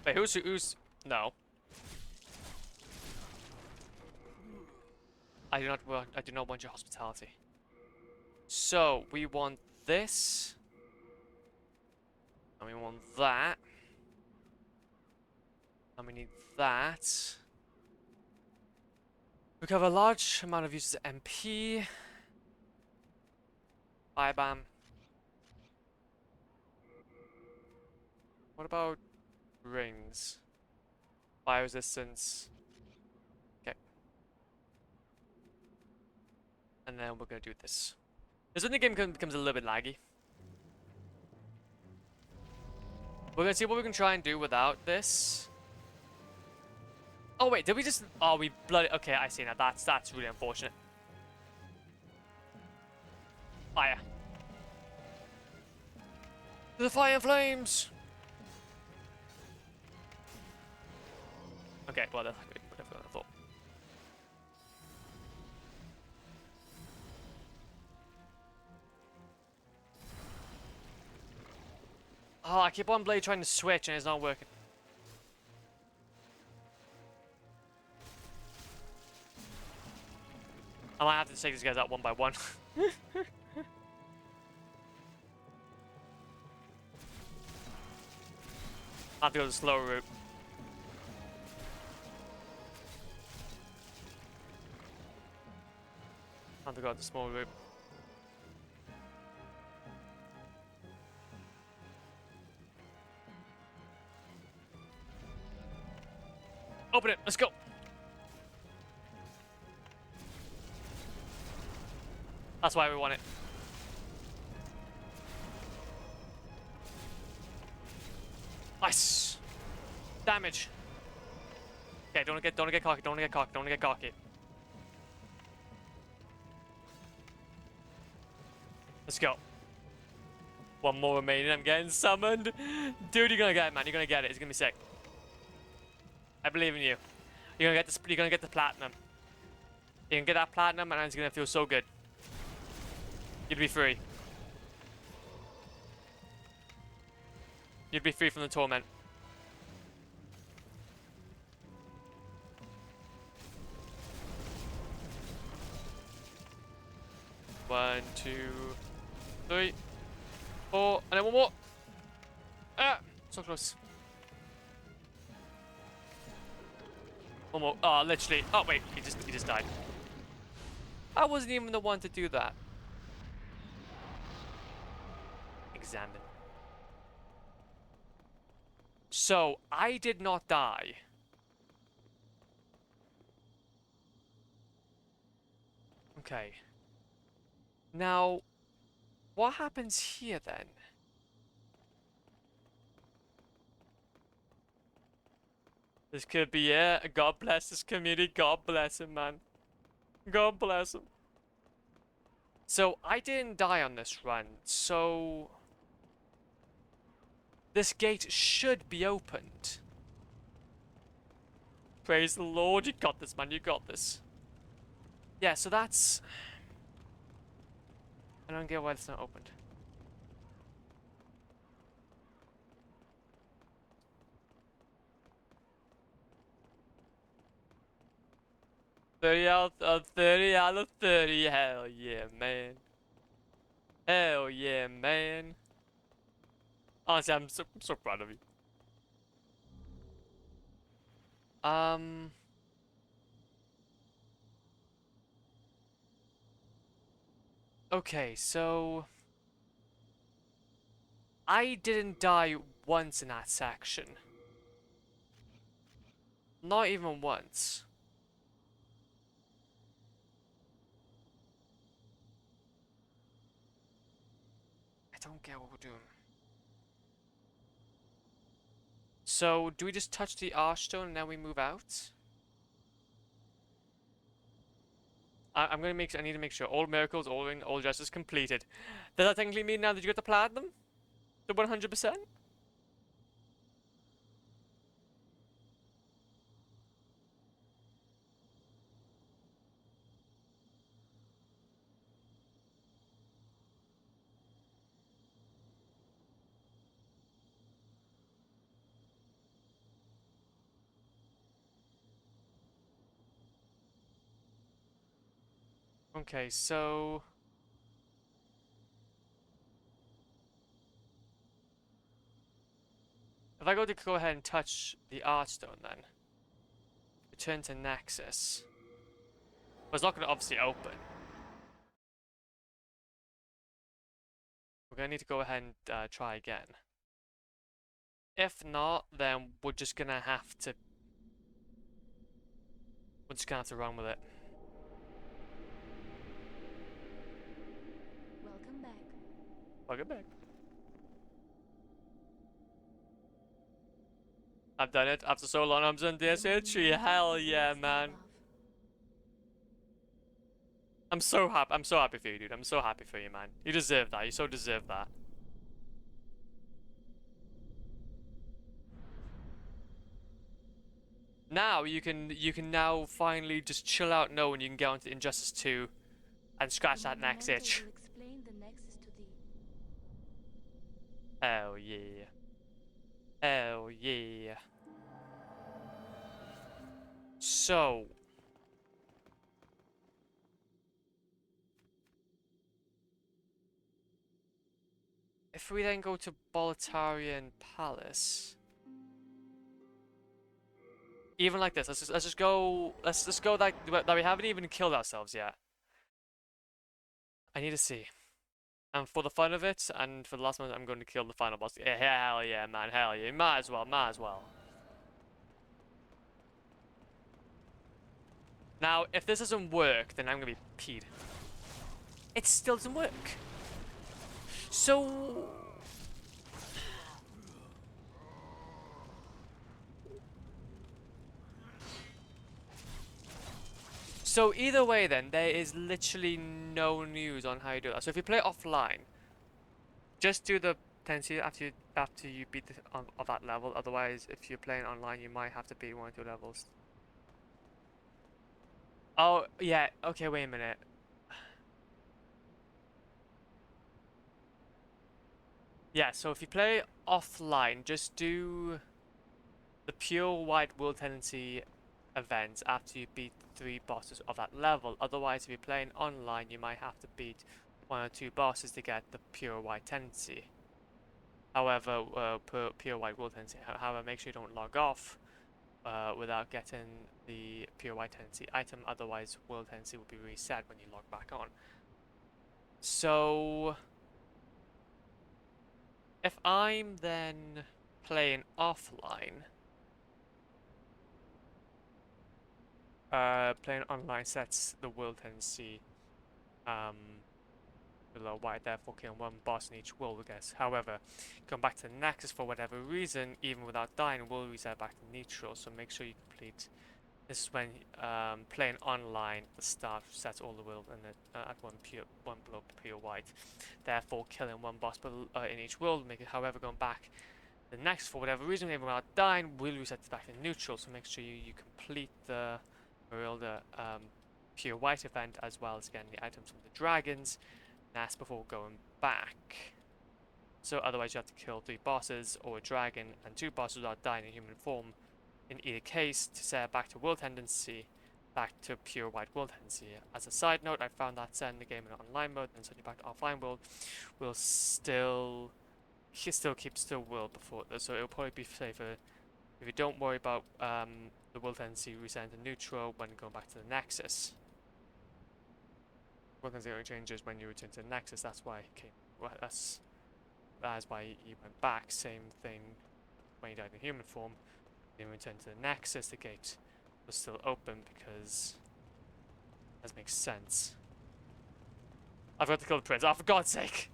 Wait, who's... No. I do not want your hospitality. So, we want this. And we want that. And we need that. Recover a large amount of uses of MP. Bam. What about rings? Fire resistance. Okay. And then we're gonna do this. This is when the game becomes a little bit laggy. We're gonna see what we can try and do without this. Oh wait, did we just... Oh, we bloody... Okay, I see now. That's really unfortunate. Fire. The fire and flames! Okay, well, that's good. Whatever I thought. Oh, I keep on blade trying to switch and it's not working. I might have to take these guys out one by one. I have to go the slower route. I have to go the small route. Open it, let's go. That's why we want it. Nice. Damage. Okay, don't get cocky, don't get cocky, don't get cocky. Let's go. One more remaining, I'm getting summoned. Dude, you're gonna get it, man. You're gonna get it. It's gonna be sick. I believe in you. You're gonna get the platinum. You can get that platinum and it's gonna feel so good. You'd be free. You'd be free from the torment. One, 2, 3, 4, and then one more. Ah, so close. One more. Oh, literally. Oh wait, he just died. I wasn't even the one to do that. Examine. So, I did not die. Okay. Now, what happens here then? This could be it. God bless this community. God bless him, man. God bless him. So, I didn't die on this run, so... This gate should be opened. Praise the Lord, you got this, man, you got this. Yeah, so that's... I don't get why it's not opened. $30 out of 30, hell yeah, man. Hell yeah, man. Honestly, I'm so proud of you. Okay, so... I didn't die once in that section. Not even once. I don't get what we're doing. So, do we just touch the Archstone and then we move out? I need to make sure all miracles, all justice completed. Does that technically mean now that you get the platinum? The 100%? Okay, so if I go ahead and touch the Archstone then, return to Nexus. Well, it's not going to obviously open. We're going to need to go ahead and try again. If not, then we're just going to have to... We're just going to have to run with it. Welcome back. Welcome back. I've done it after so long. I'm done this entry. Hell yeah, man. I'm so happy. I'm so happy for you, dude. I'm so happy for you, man. You deserve that. You so deserve that. Now you can now finally just chill out knowing you can get onto Injustice 2 and scratch that next itch. Explain the nexus to thee. Hell yeah. Hell yeah. So if we then go to Boletarian Palace, even like this, let's just go that we haven't even killed ourselves yet. I need to see. And for the fun of it, and for the last moment, I'm going to kill the final boss. Yeah, hell yeah, man, hell yeah. Might as well, might as well. Now, if this doesn't work, then I'm going to be peed. It still doesn't work. So... So either way then, there is literally no news on how you do that. So if you play offline, just do the tendency after you beat of that level. Otherwise, if you're playing online, you might have to beat 1 or 2 levels. Oh, yeah, okay, wait a minute. Yeah, so if you play offline, just do the pure white world tendency events after you beat 3 bosses of that level. Otherwise, if you're playing online, you might have to beat 1 or 2 bosses to get the pure white tendency. However, pure white world tendency. However, make sure you don't log off without getting the pure white tendency item. Otherwise, world tendency will be reset when you log back on. So, if I'm then playing offline, playing online sets the world tendency below white, therefore killing 1 boss in each world, I guess. However, going back to the Nexus for whatever reason, even without dying, will reset back to neutral, so make sure you complete. This is when playing online, the start sets all the world and at one below pure white. Therefore, killing 1 boss in each world, make it. However, going back the next for whatever reason, even without dying, will reset it back to neutral. So make sure you complete the Marilda pure white event as well as getting the items from the dragons. That's before going back. So otherwise, you have to kill 3 bosses or a dragon and 2 bosses without dying in human form. In either case, to set back to world tendency, back to pure white world tendency. As a side note, I found that setting the game in online mode and sending back to offline world will still keep world before this, so it'll probably be safer if you don't worry about the world tendency resetting to neutral when going back to the Nexus. World tendency only changes when you return to the Nexus. That's why it came. Well, that's why you went back. Same thing when you died in human form. Then return to the Nexus, the gate was still open because that makes sense. I've got to kill the prince. Oh, for God's sake!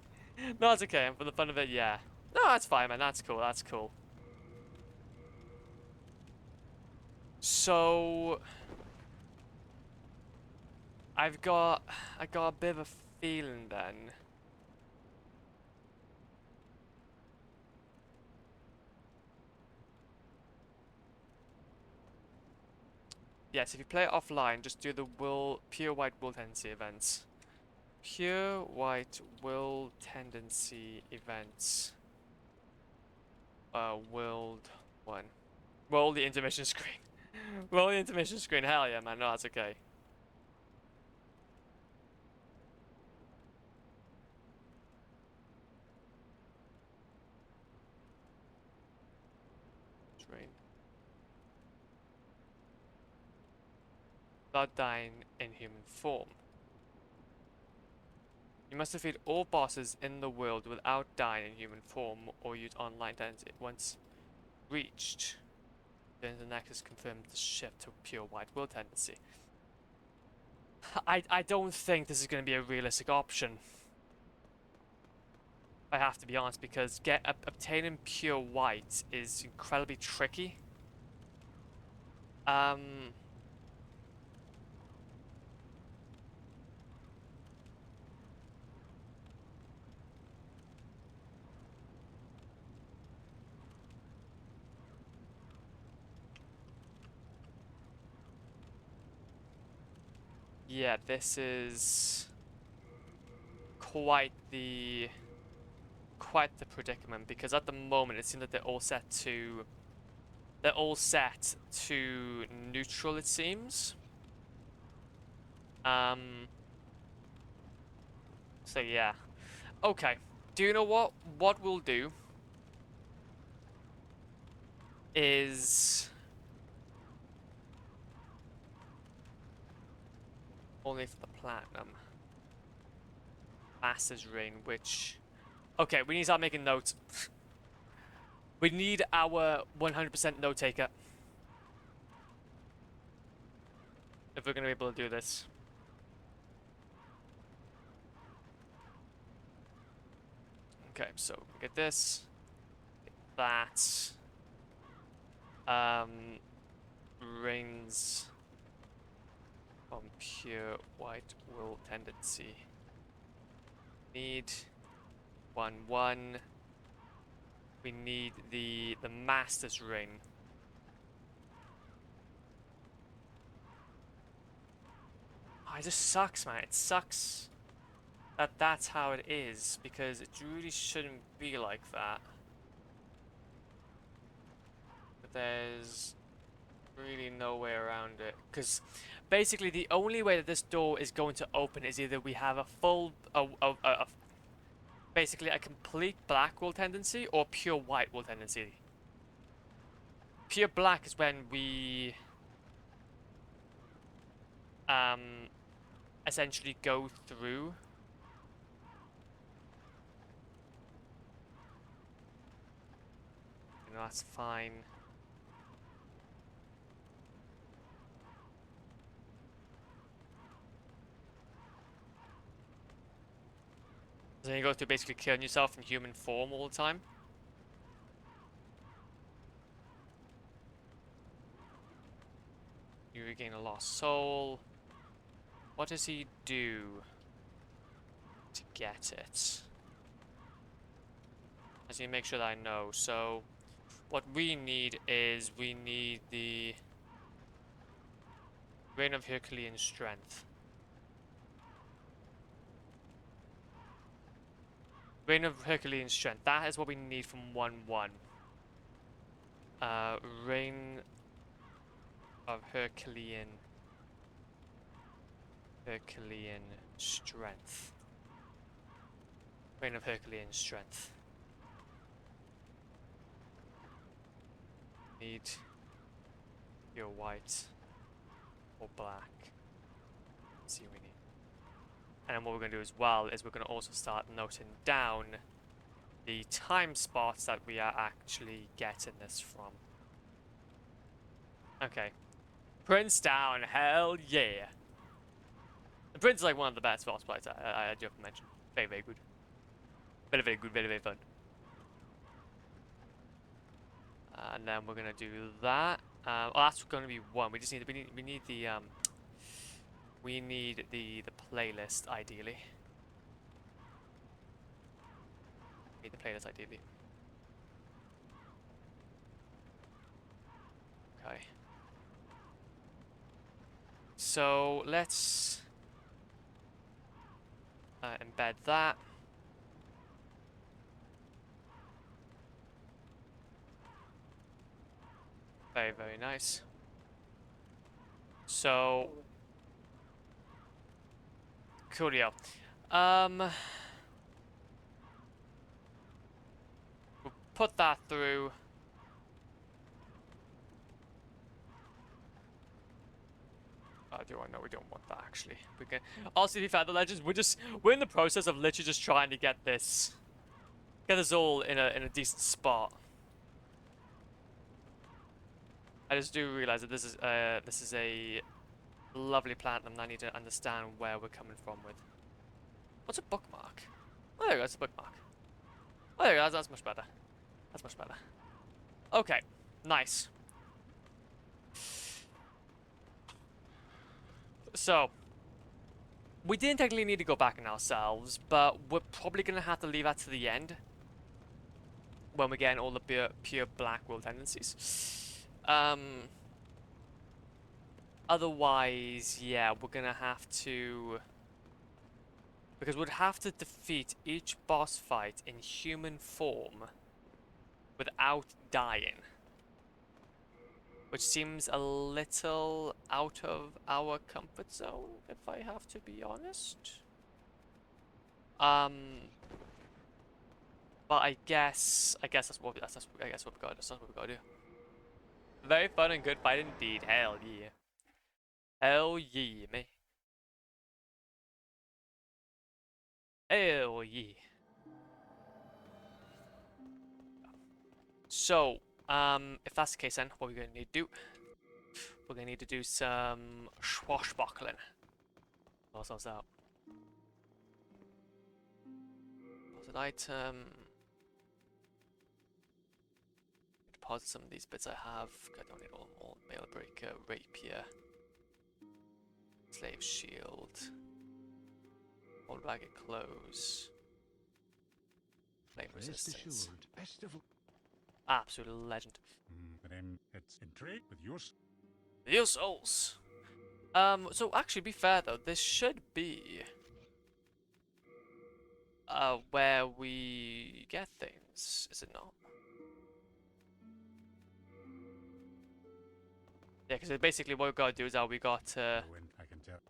No, that's okay. And for the fun of it, yeah. No, that's fine, man. That's cool. That's cool. So I got a bit of a feeling then. Yes, if you play it offline, just do the pure white will tendency events. Pure white will tendency events. World 1. Roll the intermission screen. Roll the intermission screen. Hell yeah, man. No, that's okay. Rain. Without dying in human form. You must defeat all bosses in the world without dying in human form or use online identity. Once reached, then the Nexus confirmed the shift to pure white world tendency. I don't think this is going to be a realistic option. I have to be honest, because obtaining pure white is incredibly tricky. Yeah, this is quite the predicament, because at the moment it seems like they're all set to neutral, it seems. So yeah. Okay. Do you know what? What we'll do is only for the platinum. Master's Ring, which... Okay, we need to start making notes. We need our 100% note taker. If we're going to be able to do this. Okay, so get this. Get that. Rings on pure white will tendency. Need 1-1. We need the Master's Ring. Oh, it just sucks, man. It sucks that that's how it is, because it really shouldn't be like that. But there's really no way around it, because basically the only way that this door is going to open is either we have a full basically a complete black will tendency or pure white will tendency. Pure black is when we essentially go through that's fine. So then you go through basically killing yourself in human form all the time. You regain a lost soul. What does he do to get it? I just need to make sure that I know. So what we need is we need the Reign of Herculean Strength. Reign of Herculean Strength. That is what we need from 1-1. Reign of Herculean Strength. Reign of Herculean Strength. Need your white or black. Let's see what we need. And then what we're going to do as well is we're going to also start noting down the time spots that we are actually getting this from. Okay. Prince down, hell yeah. The Prince is like one of the best boss fights I do have to mention. Very, very good. Very, very good, very, very fun. And then we're gonna do that. Oh, that's gonna be one. We just need we need the playlist ideally. Need the playlist ideally. Okay. So let's embed that. Very, very nice. So coolio. We'll put that through. do I know we don't want that actually. We can also, to be fair, the legends we're in the process of literally just trying to get this all in a decent spot. I just do realize that this is a lovely plant, and I need to understand where we're coming from with. What's a bookmark? Oh, there we go. It's a bookmark. Oh, there we go. That's much better. That's much better. Okay, nice. So, we didn't technically need to go back in ourselves, but we're probably going to have to leave that to the end. When we're getting all the pure black will tendencies. Otherwise, yeah, we're going to have to... Because we'd have to defeat each boss fight in human form without dying. Which seems a little out of our comfort zone, if I have to be honest. But I guess that's what we got. That's what we gotta do. Very fun and good fight indeed. Hell yeah. Hell yeah, me. Hell yeah. So, if that's the case, then what we're gonna need to do? We're gonna need to do some swashbuckling. What's out? Deposit item. Deposit some of these bits I have. I don't need all more. Mail breaker, rapier, slave shield, old bag of clothes, flame resistance. Best of luck. Absolute legend. But it's intrigued with yours. Your souls. So actually, be fair though, this should be where we get things, is it not? Yeah, because basically what we've got to do is we got to When I can tell.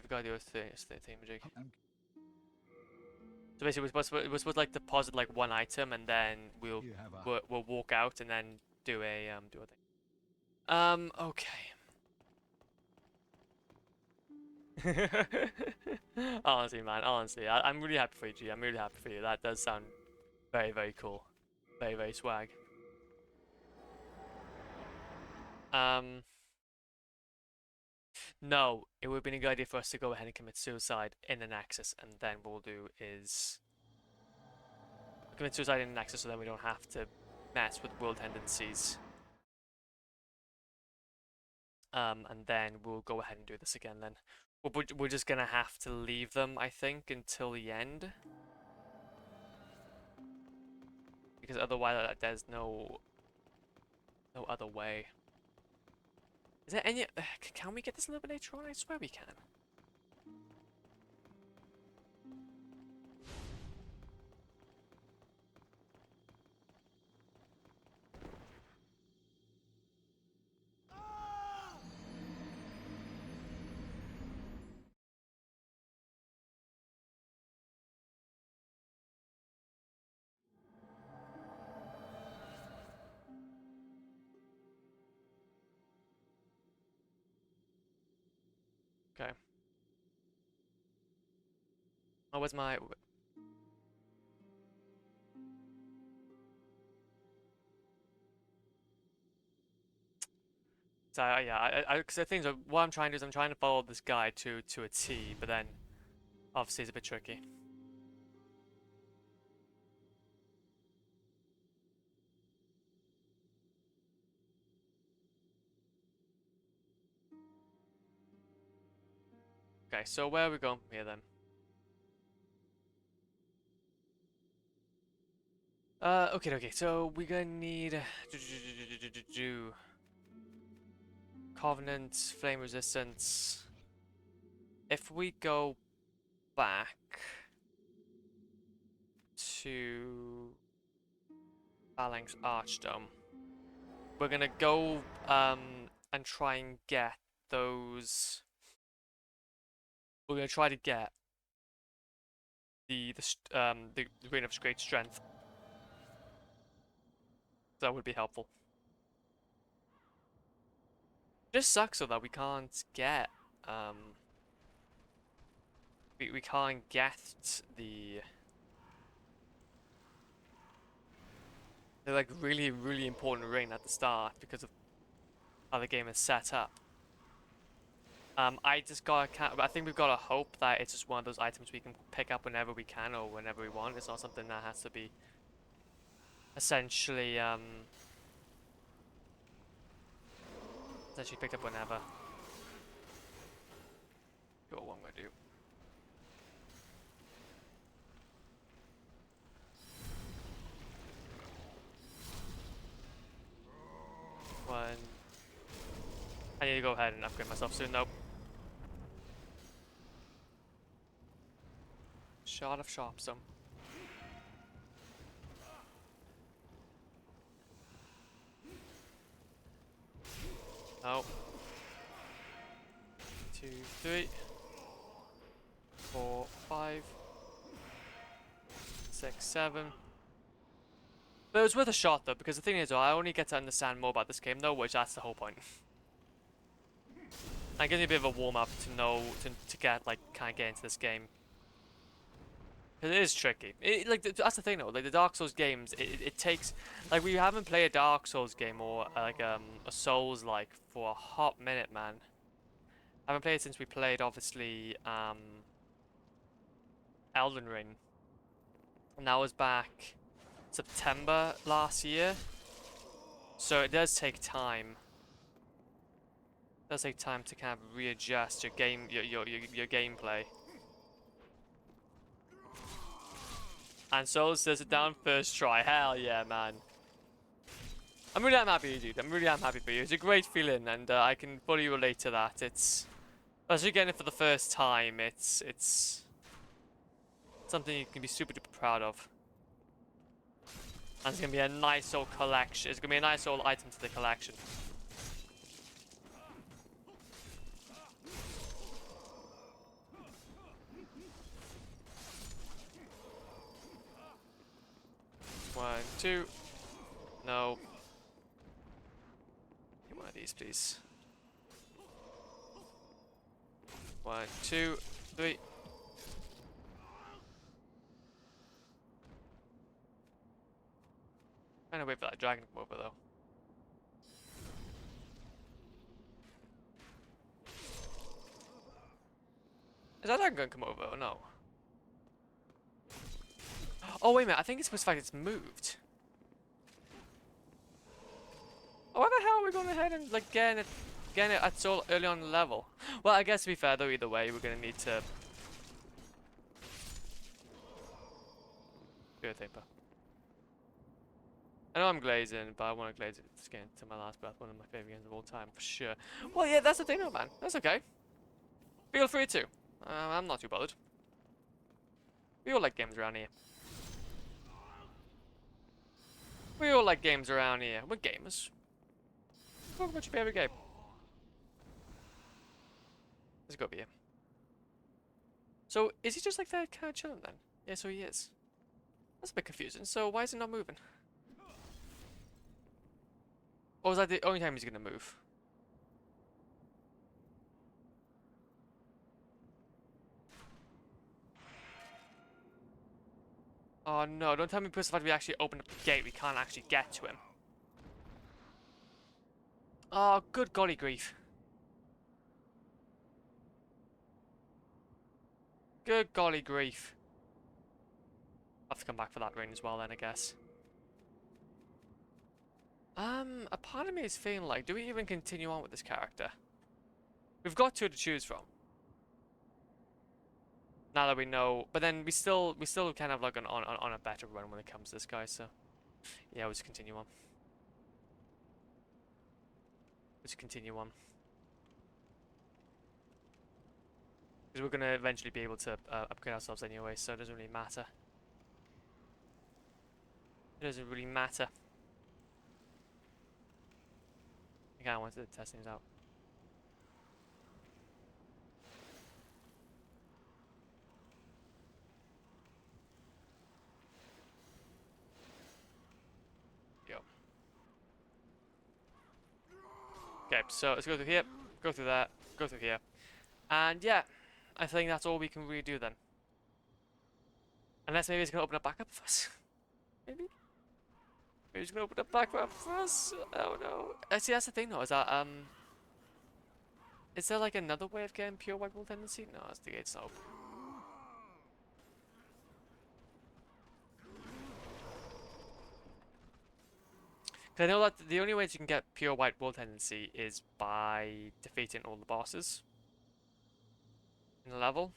we've got to do a thing majig. So basically, we're supposed to like deposit like one item, and then we'll walk out and then do a thing. Okay. Honestly, man, I'm really happy for you, G. I'm really happy for you. That does sound very, very cool. Very, very swag. No, it would have been a good idea for us to go ahead and commit suicide in the Nexus, and then what we'll do is commit suicide in the Nexus, so then we don't have to mess with world tendencies. And then we'll go ahead and do this again then. We're just gonna have to leave them, I think, until the end. Because otherwise there's no other way. Is there any... can we get this a little bit later on? I swear we can. Okay. Oh, where's my... So yeah, because the things are, what I'm trying to do is I'm trying to follow this guy to a T, but then obviously it's a bit tricky. Okay, so where are we going from here then? Okay, so we're gonna need Covenant, Flame Resistance. If we go back to Phalanx Archdome, we're gonna go and try and get those. We're gonna try to get the Ring of Great Strength. That would be helpful. Just sucks though that we can't get we can't get the like really important ring at the start because of how the game is set up. I just got I think we've got to hope that it's just one of those items we can pick up whenever we can or whenever we want. It's not something that has to be essentially picked up whenever. Sure, what I'm gonna do. One. I need to go ahead and upgrade myself soon though. Shot of Sharpsome. No. 2, 3, 4, 5, 6, 7. But it was worth a shot though, because the thing is, I only get to understand more about this game though, which that's the whole point. I give you a bit of a warm up to know to get like kind of get into this game. It is tricky. That's the thing though. Like the Dark Souls games, it takes like we haven't played a Dark Souls game or like a Souls like for a hot minute, man. I haven't played it since we played obviously Elden Ring, and that was back September last year. So it does take time. It does take time to kind of readjust your gameplay. And Souls does it down first try. Hell yeah, man. I'm really happy, dude. I'm really happy for you. It's a great feeling, and I can fully relate to that. It's, especially getting it for the first time. It's something you can be super duper proud of. And it's gonna be a nice old collection. It's gonna be a nice old item to the collection. One, two. No. Get one of these, please. 1, 2, 3. Trying to wait for that dragon to come over though. Is that dragon gonna come over or no? Oh wait a minute, I think it's supposed to fact it's moved. Oh, why the hell are we going ahead and like getting it at so early on the level? Well, I guess to be fair though, either way, we're gonna need to do a paper. I know I'm glazing, but I want to glaze it again to my last breath. One of my favorite games of all time, for sure. Well, yeah, that's the thing, though, man. That's okay. Feel free to. I'm not too bothered. We all like games around here. We all like games around here. We're gamers. Talk about your favorite game. Let's go over here. So, is he just like that, kind of chilling then? Yeah, so he is. That's a bit confusing. So, why is it not moving? Or is that the only time he's gonna move? Oh no, don't tell me because if we actually open up the gate, we can't actually get to him. Oh, good golly grief. Good golly grief. I'll have to come back for that ring as well then, I guess. A part of me is feeling like, do we even continue on with this character? We've got two to choose from. Now that we know, but then we still kind of like on a better run when it comes to this guy, so yeah, we'll just continue on. Let's continue on. Because we're gonna eventually be able to upgrade ourselves anyway, so it doesn't really matter. It doesn't really matter. I kinda wanted to test things out. Yo. Okay, so let's go through here, go through that, go through here. And yeah, I think that's all we can really do then. Unless maybe it's going to open up back up for us. Maybe? Maybe it's going to open up back up for us? I don't know. See, that's the thing though, is that, is there like another way of getting pure white wolf tendency? No, it's the gate's not open. Cause I know that the only way you can get pure white wolf tendency is by defeating all the bosses in the level.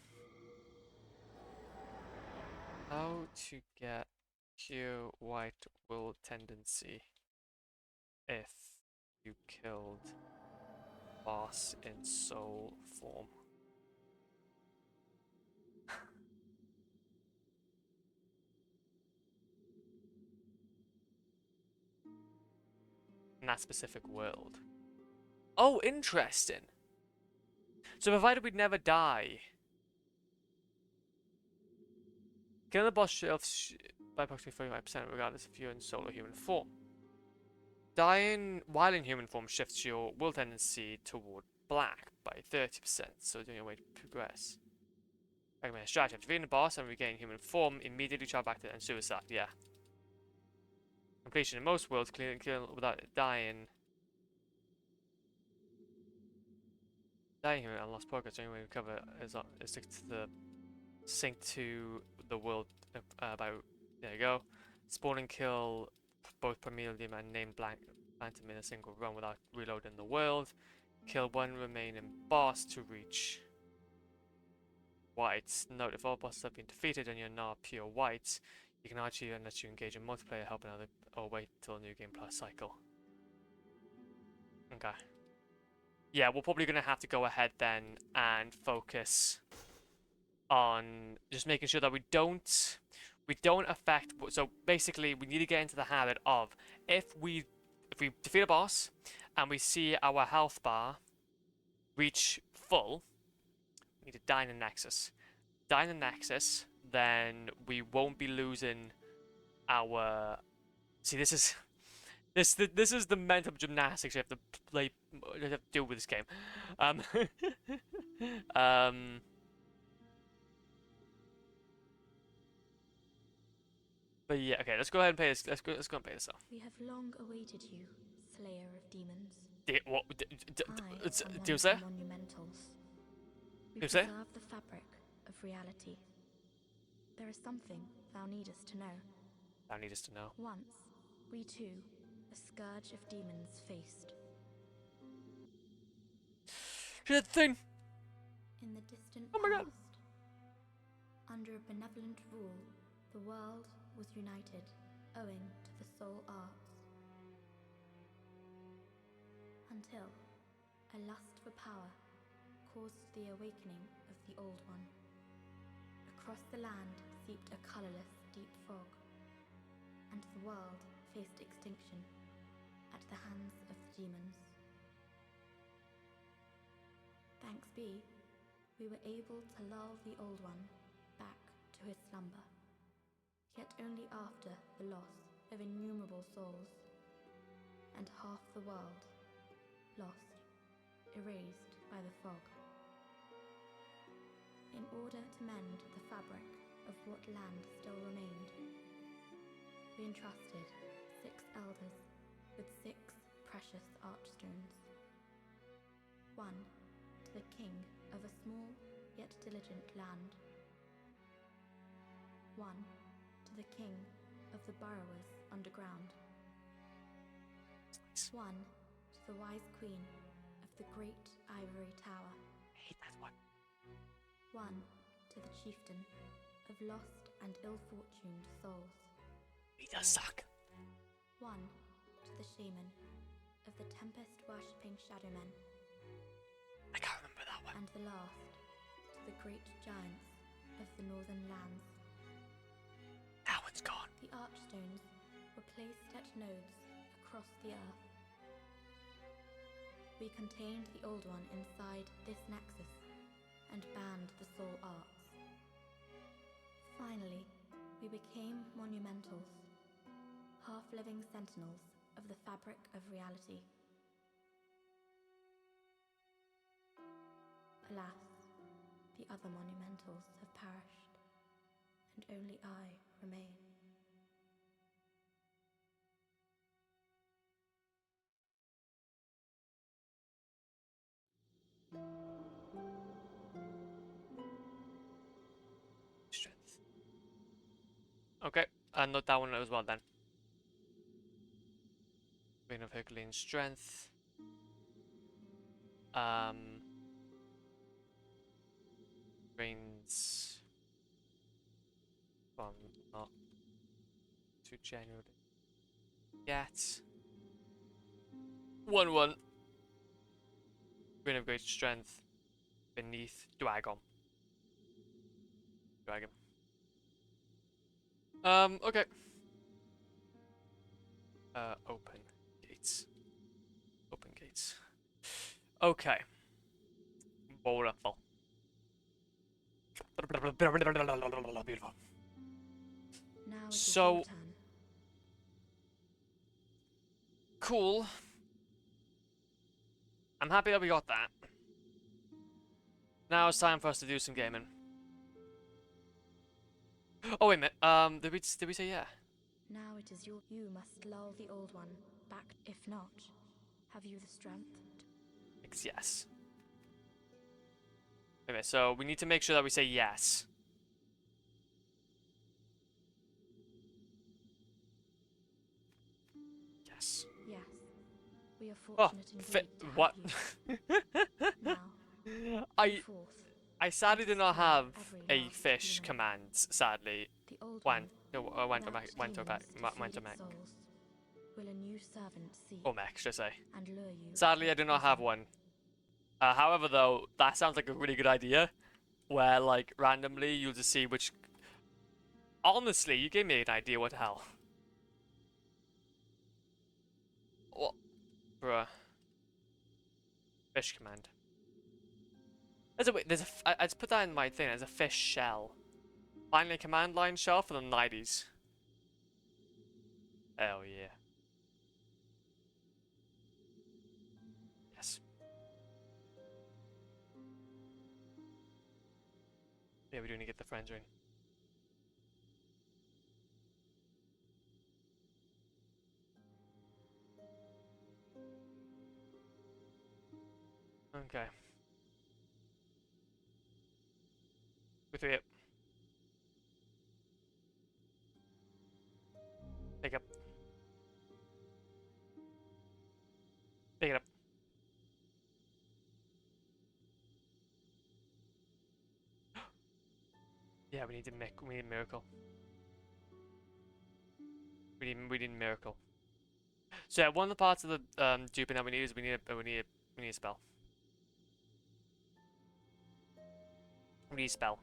How to get pure white will tendency if you killed boss in soul form. In that specific world. Oh, interesting. So provided we'd never die. Killing the boss shifts by approximately 45% regardless if you're in soul or human form. Dying while in human form shifts your will tendency toward black by 30%, so doing a way to progress. Recommend strategy. After defeating the boss and regaining human form, immediately travel back to and suicide, yeah. Completion in most worlds, kill without dying. Dying here and lost progress, the only way to recover is sync to the world about, there you go. Spawn and kill both Primordium and named Phantom in a single run without reloading the world. Kill one remaining boss to reach white. Note if all bosses have been defeated and you're not pure white, you can achieve unless you engage in multiplayer help another or wait till a new game plus cycle. Okay. Yeah, we're probably gonna have to go ahead then and focus on just making sure that we don't affect. So basically, we need to get into the habit of if we defeat a boss and we see our health bar reach full, we need to die in the Nexus. Die in the Nexus, then we won't be losing our. See, this is this is the mental gymnastics you have to play, you have to do with this game. But yeah, okay, let's go ahead and pay this. Let's go and pay this off. We have long awaited you, Slayer of Demons. What? I am Doomsday? one of the monumentals. We Doomsday? preserve the fabric of reality. There is something thou needest to know. I need us to know. Once, we too, a scourge of demons faced. Shit thing! In the distant Oh my God. past, under a benevolent rule, the world was united, owing to the soul arts. Until a lust for power caused the awakening of the Old One. Across the land seeped a colorless, deep fog, and the world faced extinction at the hands of the demons. Thanks be, we were able to lull the Old One back to his slumber, yet only after the loss of innumerable souls, and half the world lost, erased by the fog. In order to mend the fabric of what land still remained, we entrusted 6 elders with 6 precious archstones. 1 to the king of a small yet diligent land. 1 to the king of the burrowers underground. 1 to the wise queen of the great ivory tower. I hate that one. 1 to the chieftain of lost and ill-fortuned souls. He does suck. 1 to the shaman of the tempest-worshipping shadowmen. I can't remember that one. And the last to the great giants of the northern lands. That one's gone. The archstones were placed at nodes across the earth. We contained the Old One inside this nexus and banned the soul arts. Finally, we became monumentals, half-living sentinels of the fabric of reality. Alas, the other monumentals have perished, and only I remain. Strength. Okay, note that one as well then. Vein of Herculean strength. Reigns from not too genuine yet. 1-1. Vein of great strength beneath Dragon. Okay. Open gates. Open gates. Okay. Beautiful. Beautiful. Now it is So- your turn. Cool. I'm happy that we got that. Now it's time for us to do some gaming. Oh wait a minute. Did we say yeah? Now it is your. You must lull the old one back. If not, have you the strength? Yes. Okay, so we need to make sure that we say yes. Yes. Yes. We are Oh, fortunate indeed to have what? you. Now, I forth. sadly did not have Every a last fish human. command. Sadly, The old when one, no, I went to without Mac, went to Mac, demons to went to feed Mac, its souls, will a new servant seek or Mac, should I say? and lure you. Sadly, to I its do not have prison. one. However, though, that sounds like a really good idea. Where, like, randomly you'll just see which. Honestly, you gave me an idea. What the hell? What, bruh? Fish command. I just put that in my thing. There's a fish shell. Finally, a command line shell for the 90s. Hell yeah. Yes. Yeah, we do need to get the friends in. Okay. With it. Pick up. Pick it up. Yeah, we need miracle. We need miracle. So yeah, one of the parts of the duping that we need is we need a spell. We need a spell.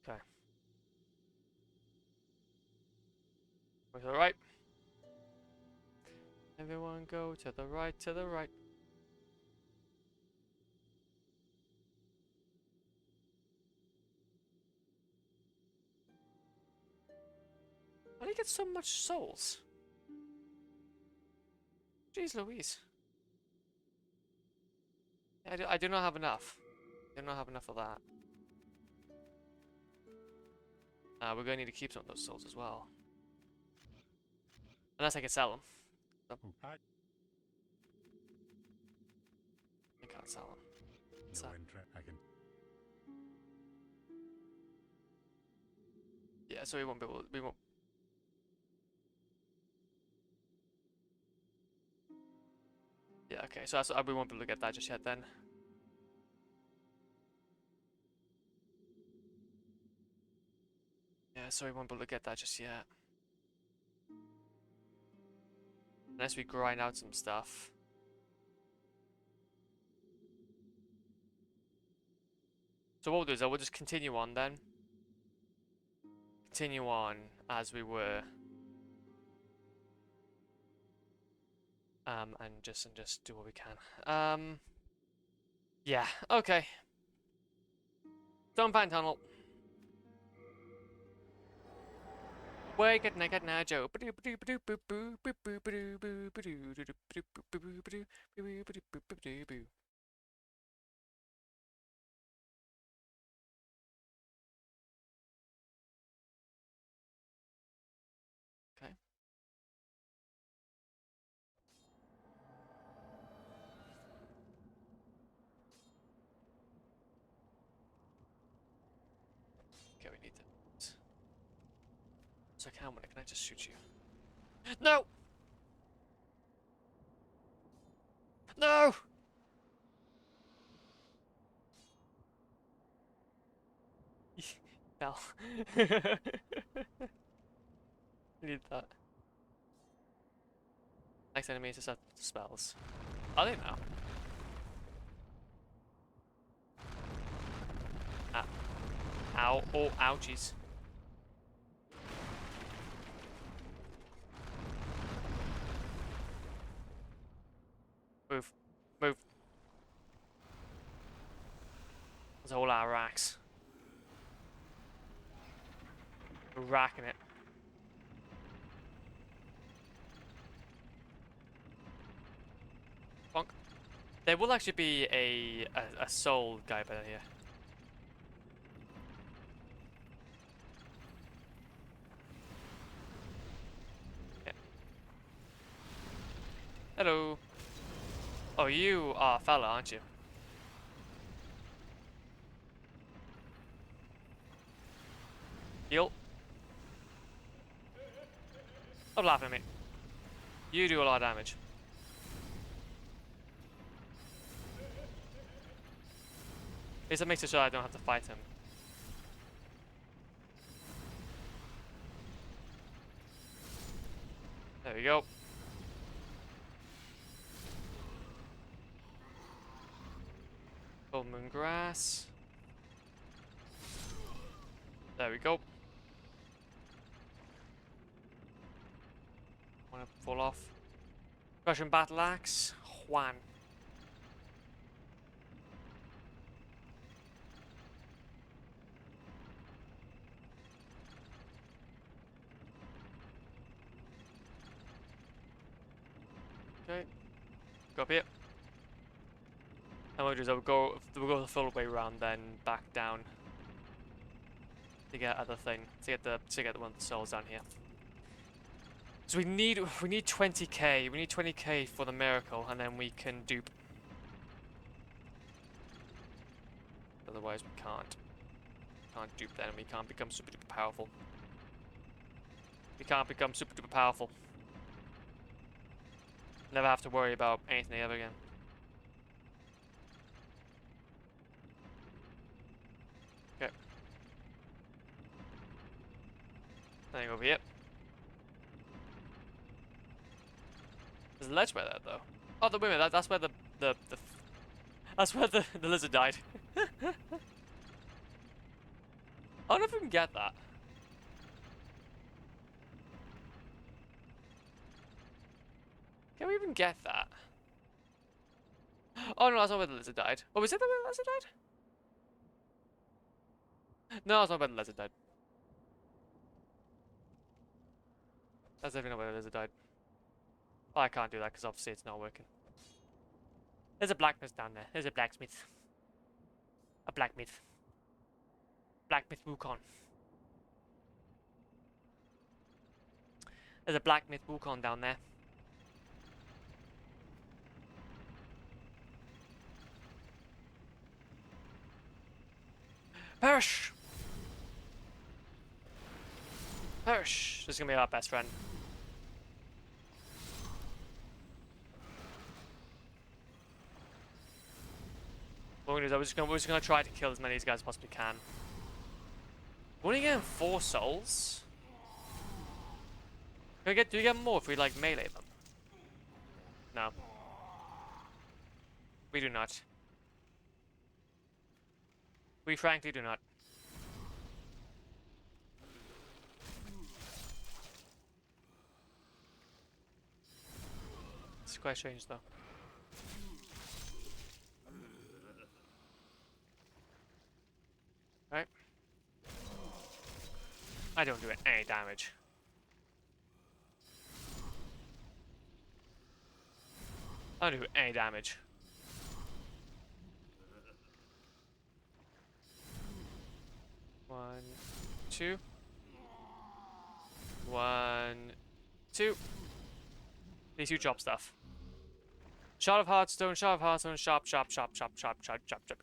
Okay. Go to the right. Everyone go to the right, to the right. How do you get so much souls? Jeez Louise. I do not have enough. I do not have enough of that. We're going to need to keep some of those souls as well. Unless I can sell them. Oh, hi. I can't sell them. No So- interest. I can. Yeah, so we won't be able. We won't. Yeah, okay. So that's, we won't be able to get that just yet then. Yeah, so we won't be able to get that just yet. Unless we grind out some stuff. So what we'll do is we'll just continue on then. Continue on as we were. And just do what we can. Yeah, okay. Stonepine Tunnel. Wake it naked now, Joe. Okay. Okay, we need that. So I can I just shoot you? No! No! Fell. Need that. Next enemy is set spells. Are they now? Ah. Ow. Oh, ouchies. Move. Move. There's a whole lot of racks. We're racking it. Bonk. There will actually be a soul guy by here. Yeah. Hello. Oh, you are a fella, aren't you? Heal. Stop laughing at me. You do a lot of damage. At least that makes it so I don't have to fight him. There we go. Full moon grass. There we go. Wanna fall off. Russian battle axe. Juan. Okay. Go up here. And we'll do is we'll go the full way around, then back down to get other thing. To get the one of the souls down here. So we need 20k. We need 20k for the miracle, and then we can dupe. Otherwise we can't. Can't dupe then, and we can't become super duper powerful. We can't become super duper powerful. Never have to worry about anything ever again. Okay. Nothing over here. There's a ledge by that though. Oh, wait a minute, that's where that's where the lizard died. I don't know if we can get that. Can we even get that? Oh no, that's not where the lizard died. Oh, was it where the lizard died? No, that's not where the lizard died. That's definitely not where the lizard died. Oh, I can't do that because obviously it's not working. There's a blacksmith down there. There's a blacksmith. A blacksmith. Blacksmith Wukong. There's a blacksmith Wukong down there. Perish! Perish! This is gonna be our best friend. What we're gonna do is we're just gonna try to kill as many of these guys as possibly can. We're only getting 4 souls. Do we get more if we like melee them? No. We do not. We frankly do not. It's quite strange though. Right. I don't do any damage. I don't do any damage. One, two. 1, 2. These two drop stuff. Shot of Hearthstone, Shot of Hearthstone, chop, chop, chop, chop, chop, chop, chop, chop,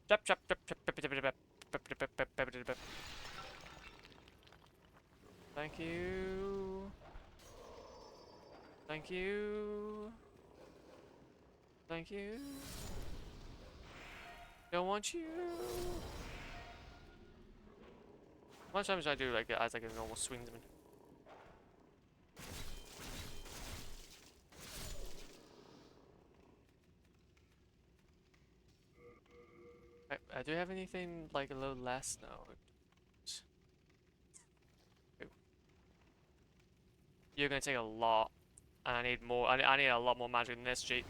chop, chop, chop, chop, chop. Thank you. Thank you. Thank you. Don't want you. How much damage do I do like as like a normal swingsman? I do have anything like a little less? No. You're gonna take a lot, and I need more. I need a lot more magic than this, G.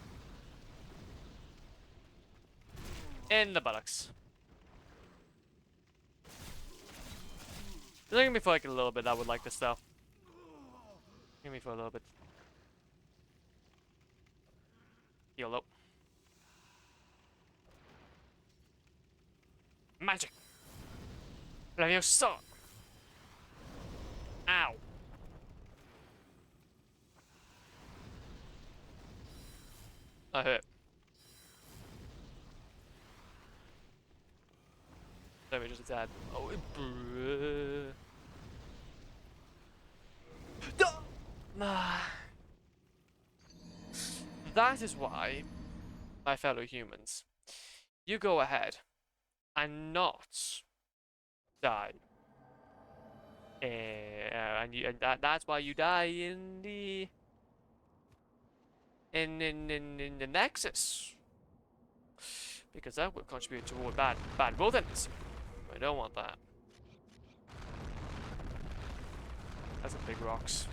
In the buttocks. Just give me for like a little bit. I would like this though. Give me for a little bit. YOLO. Magic. Leviosa. Ow. I hurt. Let me just add. Oh, that is why, my fellow humans, you go ahead and not die. And that's why you die in the in the Nexus. Because that would contribute toward bad wilderness. I don't want that. That's a big rocks.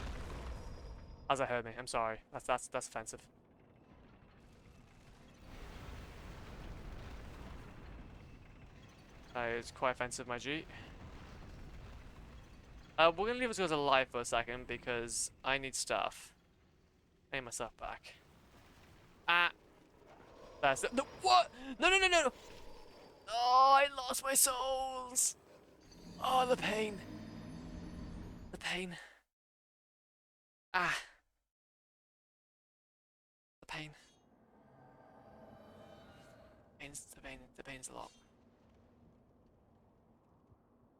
As I heard me, I'm sorry. That's offensive. It's quite offensive, my G. We're gonna leave this guys alive for a second because I need stuff. I need my stuff back. Ah. That's it. No, what? No, no, no, no, no. Oh, I lost my souls. Oh, the pain. The pain. Ah. The pain. The pain's a lot.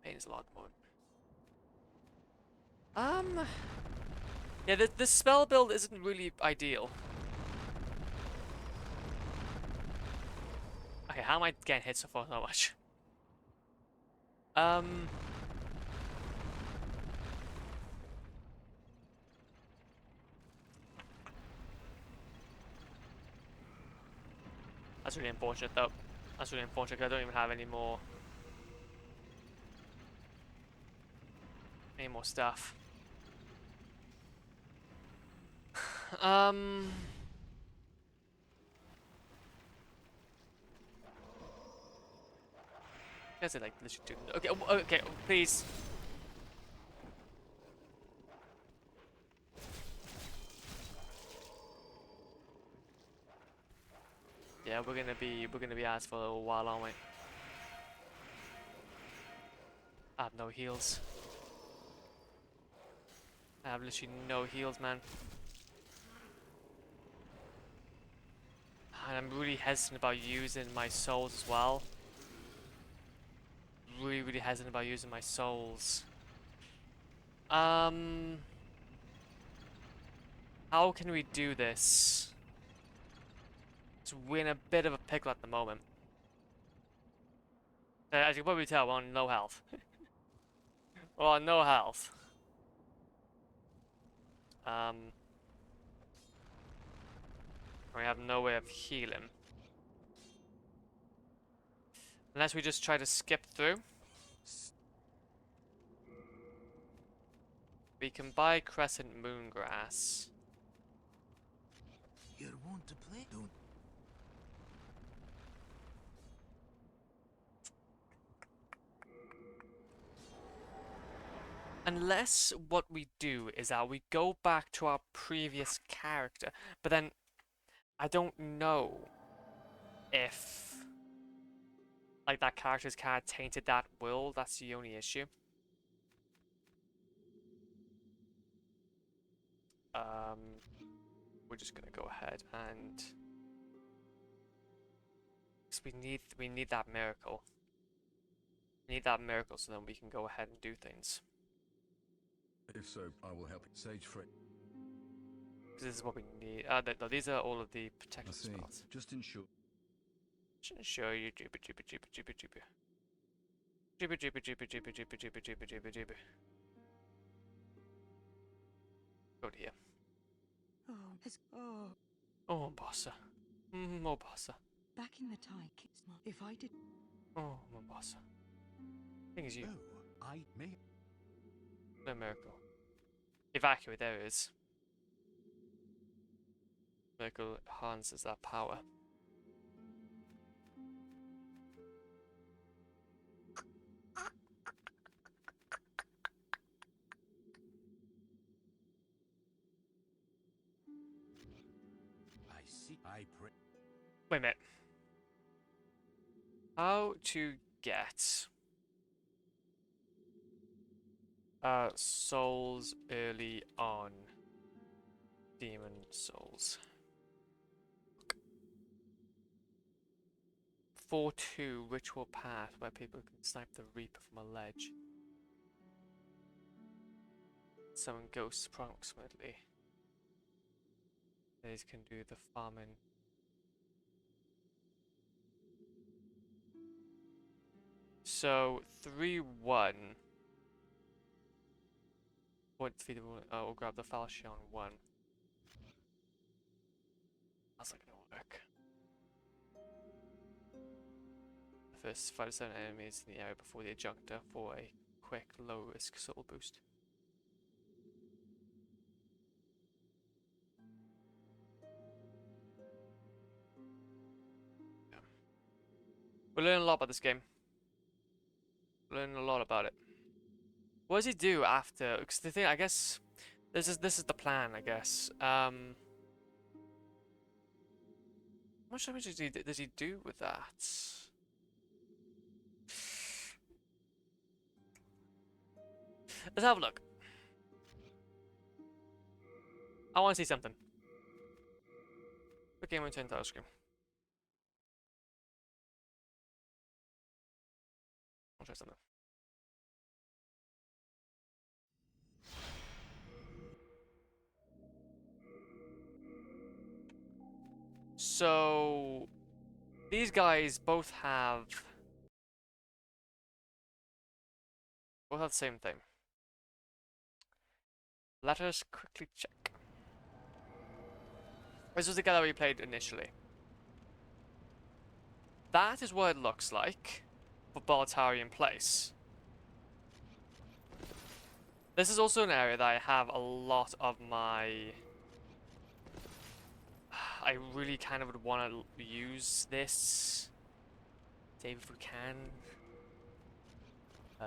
Pain is a lot more. Yeah, this spell build isn't really ideal. Okay, how am I getting hit so far? Not much. That's really unfortunate, though. That's really unfortunate because I don't even have any more stuff. I guess I like literally do. Okay, okay, please. Yeah, we're gonna be asked for a little while, aren't we? I have no heals. I have literally no heals, man. And I'm really hesitant about using my souls as well. Really hesitant about using my souls. How can we do this? We're in a bit of a pickle at the moment. As you can probably tell, we're on no health. We're on no health. We have no way of healing. Unless we just try to skip through. We can buy Crescent Moongrass. You're want to play? Don't. Unless what we do is that we go back to our previous character, but then I don't know if like that character's kind of tainted that world. That's the only issue. We're just gonna go ahead and 'cause we need that miracle. We need that miracle so then we can go ahead and do things. If so, I will help you. Sage friend. This is what we need. No, these are all of the I protective see. spells. Just ensure. Should show you jibber jibber jibber jibber jibber. Jibber jibber jibber jibber jibber jibber jibber jibber jibber. Go to here. Oh, bossa. Oh, bossa. Back in the Tyke, it's not. If I did. Oh, my bossa. Thing is you. Oh, I may. No miracle. Evacuate, there it is. Miracle enhances that power. I see. I pray. Wait a minute. How to get souls early on. Demon souls. 4-2 ritual path where people can snipe the Reaper from a ledge. Summon ghosts approximately. These can do the farming. So 3-1. What feed we'll grab the Falchion 1. That's not gonna work. First 5 to 7 enemies in the area before the adjunctor for a quick low risk soul boost. Yeah. We're learning a lot about this game. Learning a lot about it. What does he do after? Because the thing, I guess, this is the plan. I guess. How much damage does he do with that? Let's have a look. I want to see something. Quick game on title screen. I'll try something. So these guys both have the same thing. Let us quickly check. This was the guy that we played initially. That is what it looks like for Balatarian Place. This is also an area that I have a lot of my... I really kind of would want to use this. Save if we can.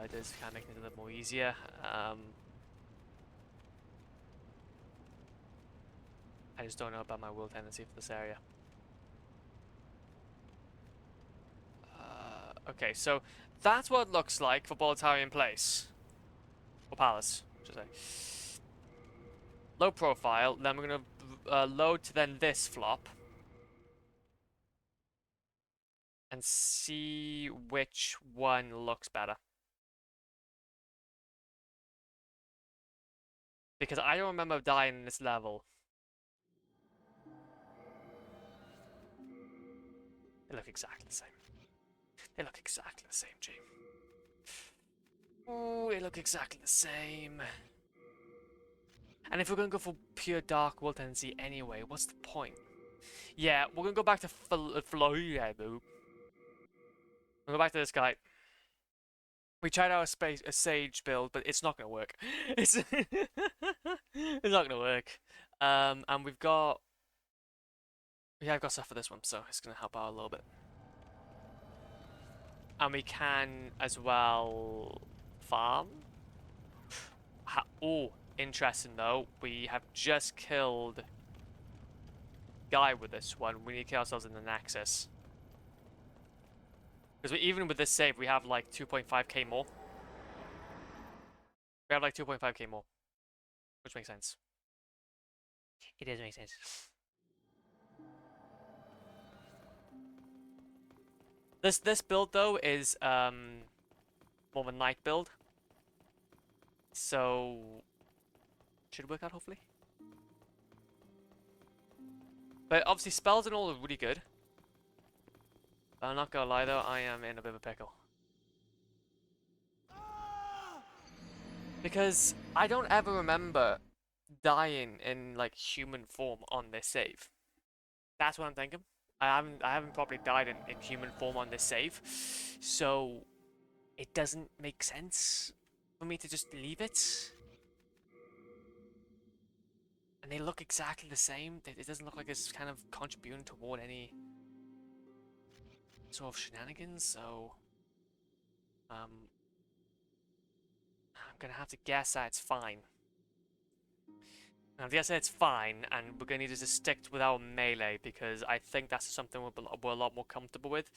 It does kind of make it a little more easier. I just don't know about my will tendency for this area. Okay, so that's what it looks like for Balatarian Place. Or Palace, should I say. Low profile, then we're going to load to then this flop. And see which one looks better. Because I don't remember dying in this level. They look exactly the same. They look exactly the same, G. Oh, they look exactly the same. And if we're going to go for pure dark world tendency anyway, what's the point? Yeah, we're going to go back to Floria, though. We'll go back to this guy. We tried out a Sage build, but it's not going to work. It's not going to work. And we've got... Yeah, I've got stuff for this one, so it's going to help out a little bit. And we can, as well, farm. Oh, interesting though. We have just killed guy with this one. We need to kill ourselves in the Nexus. Because even with this save, we have like 2.5k more. We have like 2.5k more. Which makes sense. It does make sense. This build though is more of a knight build. So should work out hopefully. But obviously spells and all are really good. But I'm not gonna lie though, I am in a bit of a pickle. Because I don't ever remember dying in like human form on this save. That's what I'm thinking. I haven't probably died in human form on this save. So it doesn't make sense for me to just leave it. And they look exactly the same. It doesn't look like it's kind of contributing toward any sort of shenanigans, so I'm gonna have to guess that it's fine. I'm guessing it's fine, and we're gonna need to just stick with our melee because I think that's something we're a lot more comfortable with.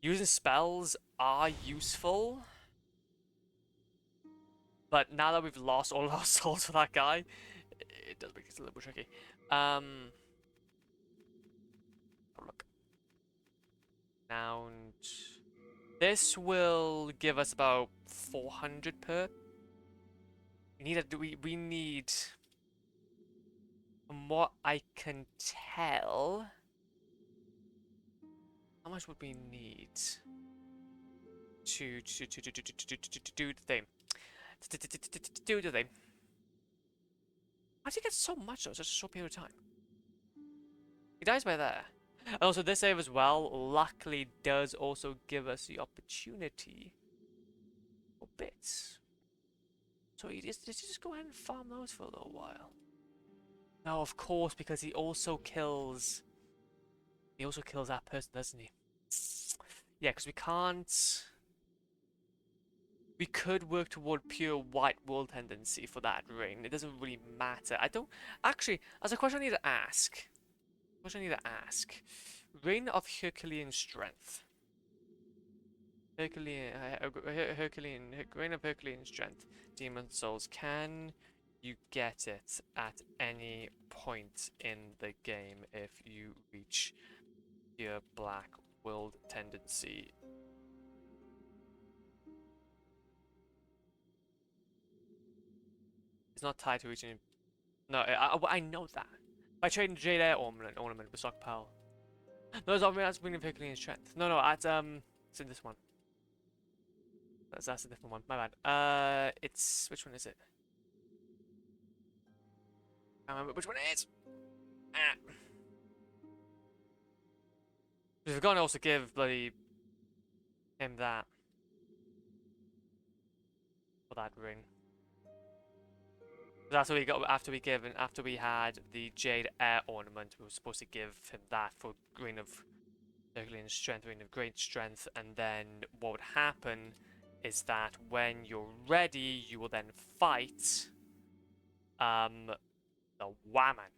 Using spells are useful, but now that we've lost all our souls for that guy, it does make it a little bit tricky. Oh, look. Now, this will give us about 400 per. We need, from what I can tell, how much would we need to do the thing? Do the thing. How do you get so much though? Such a short period of time. He dies by there. And also this save as well, luckily does also give us the opportunity for bits. So you just go ahead and farm those for a little while. No, of course, because he also kills that person, doesn't he? Yeah, because we can't. We could work toward pure white wool tendency for that ring. It doesn't really matter. I don't actually. As a question I need to ask. Reign of Herculean strength. Reign of Herculean strength. Demon souls. Can you get it at any point in the game if you reach your black willed tendency? It's not tied to reaching. No, I know that. By trading Jade Air ornament with stockpile. No, it's not. That's bringing Herculean strength. No, it's in this one. That's a different one. My bad. It's which one is it? I can't remember which one it is. Ah. We're gonna also give bloody him that for that ring. That's what we got after we had the Jade Air ornament. We were supposed to give him that for Ring of Herculean strength, Ring of Great Strength, and then what would happen is that when you're ready, you will then fight the Whammon.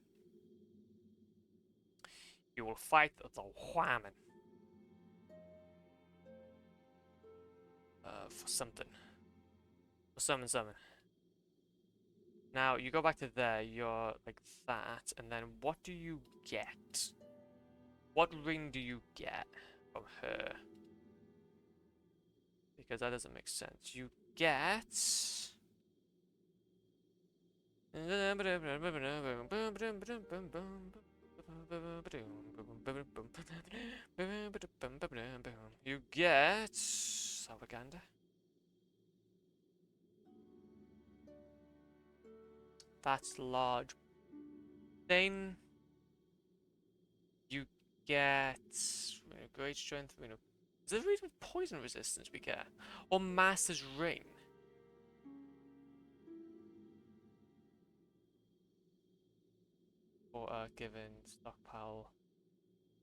You will fight the Whammon. For something. For summon. Now, you go back to there, you're like that, and then what do you get? What ring do you get from her? Because that doesn't make sense. You get... You get... Salvaganda. That's large. Then you get great strength. Is there even poison resistance we get? Or Master's Ring? Or given stockpile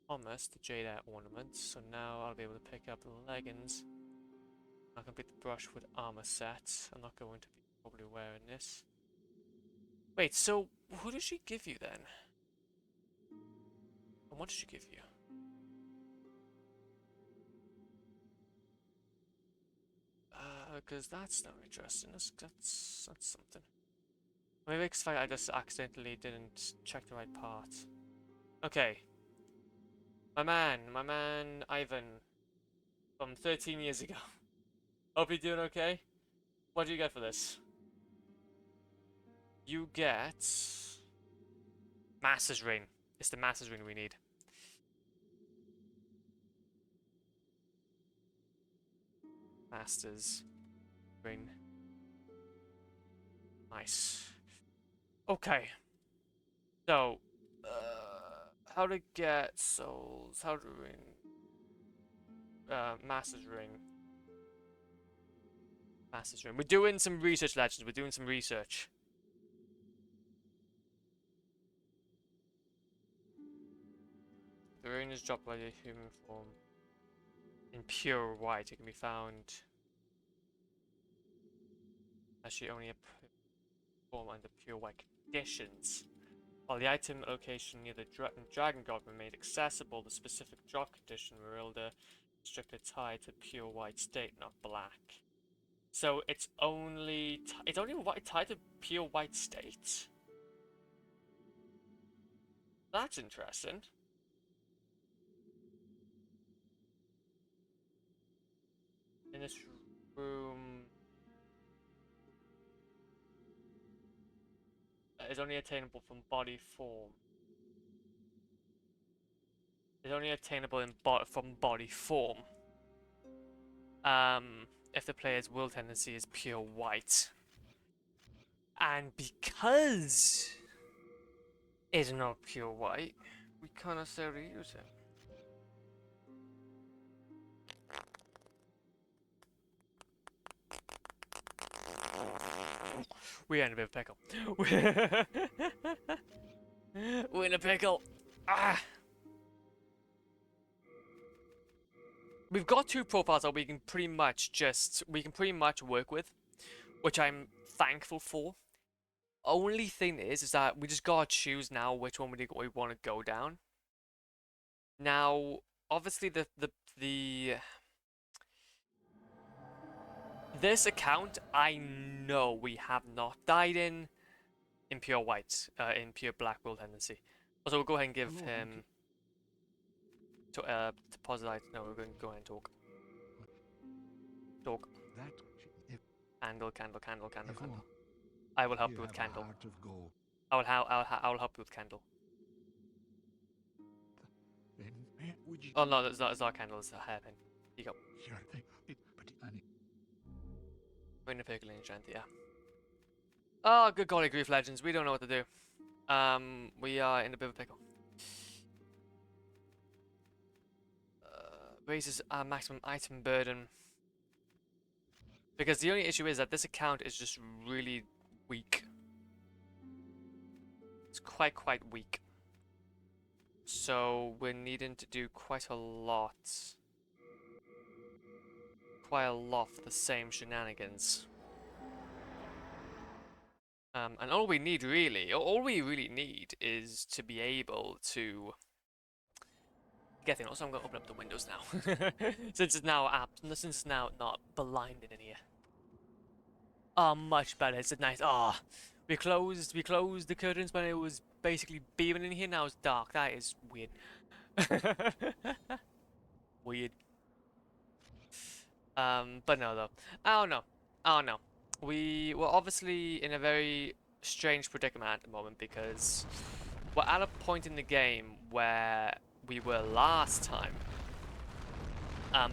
Thomas, the Jade Air ornament. So now I'll be able to pick up the leggings. I'll complete the brush with armor set. I'm not going to be probably wearing this. Wait, so who did she give you then? And what did she give you? Because that's not interesting. That's something. Maybe it's like I just accidentally didn't check the right part. Okay. My man Ivan from 13 years ago. Hope you're doing okay. What do you get for this? You get Master's Ring. It's the Master's Ring we need. Master's Ring. Nice. Okay. So, how to get souls? How to ring? Master's Ring. Master's Ring. We're doing some research, legends. We're doing some research. The ring is dropped by the human form. In pure white, it can be found. Actually, only a form under pure white conditions. While the item location near the dragon god were made accessible, the specific drop condition were under strictly tied to pure white state, not black. So it's only tied to pure white state. That's interesting. In this room, is only attainable from body form. It's only attainable from body form. If the player's will tendency is pure white. And because it's not pure white, we can't necessarily use it. We're in a bit of a pickle. We're in a pickle. Ah! We've got two profiles that we can pretty much work with, which I'm thankful for. Only thing is that we just gotta choose now which one we want to go down. Now, obviously this account, I know we have not died in pure white, in pure black will tendency. Also, we'll go ahead and give him to deposit. No, we're going to go ahead and talk. Talk. Candle. I will help you with candle. I will help you with candle. Oh no, it's not a candle. It's a hairpin. You go. We're in a pickle enchant, yeah. Oh, good golly grief, legends. We don't know what to do. We are in a bit of a pickle. Raises our maximum item burden. Because the only issue is that this account is just really weak. It's quite weak. So we're needing to do quite a lot. Quite a lot for the same shenanigans. And all we really need is to be able to get in. Also, I'm going to open up the windows now, since it's now not blinding in here. Oh, much better. It's a nice. Ah, we closed the curtains when it was basically beaming in here. Now it's dark. That is weird. Weird. But no, though. I don't know. We're obviously in a very strange predicament at the moment because we're at a point in the game where we were last time,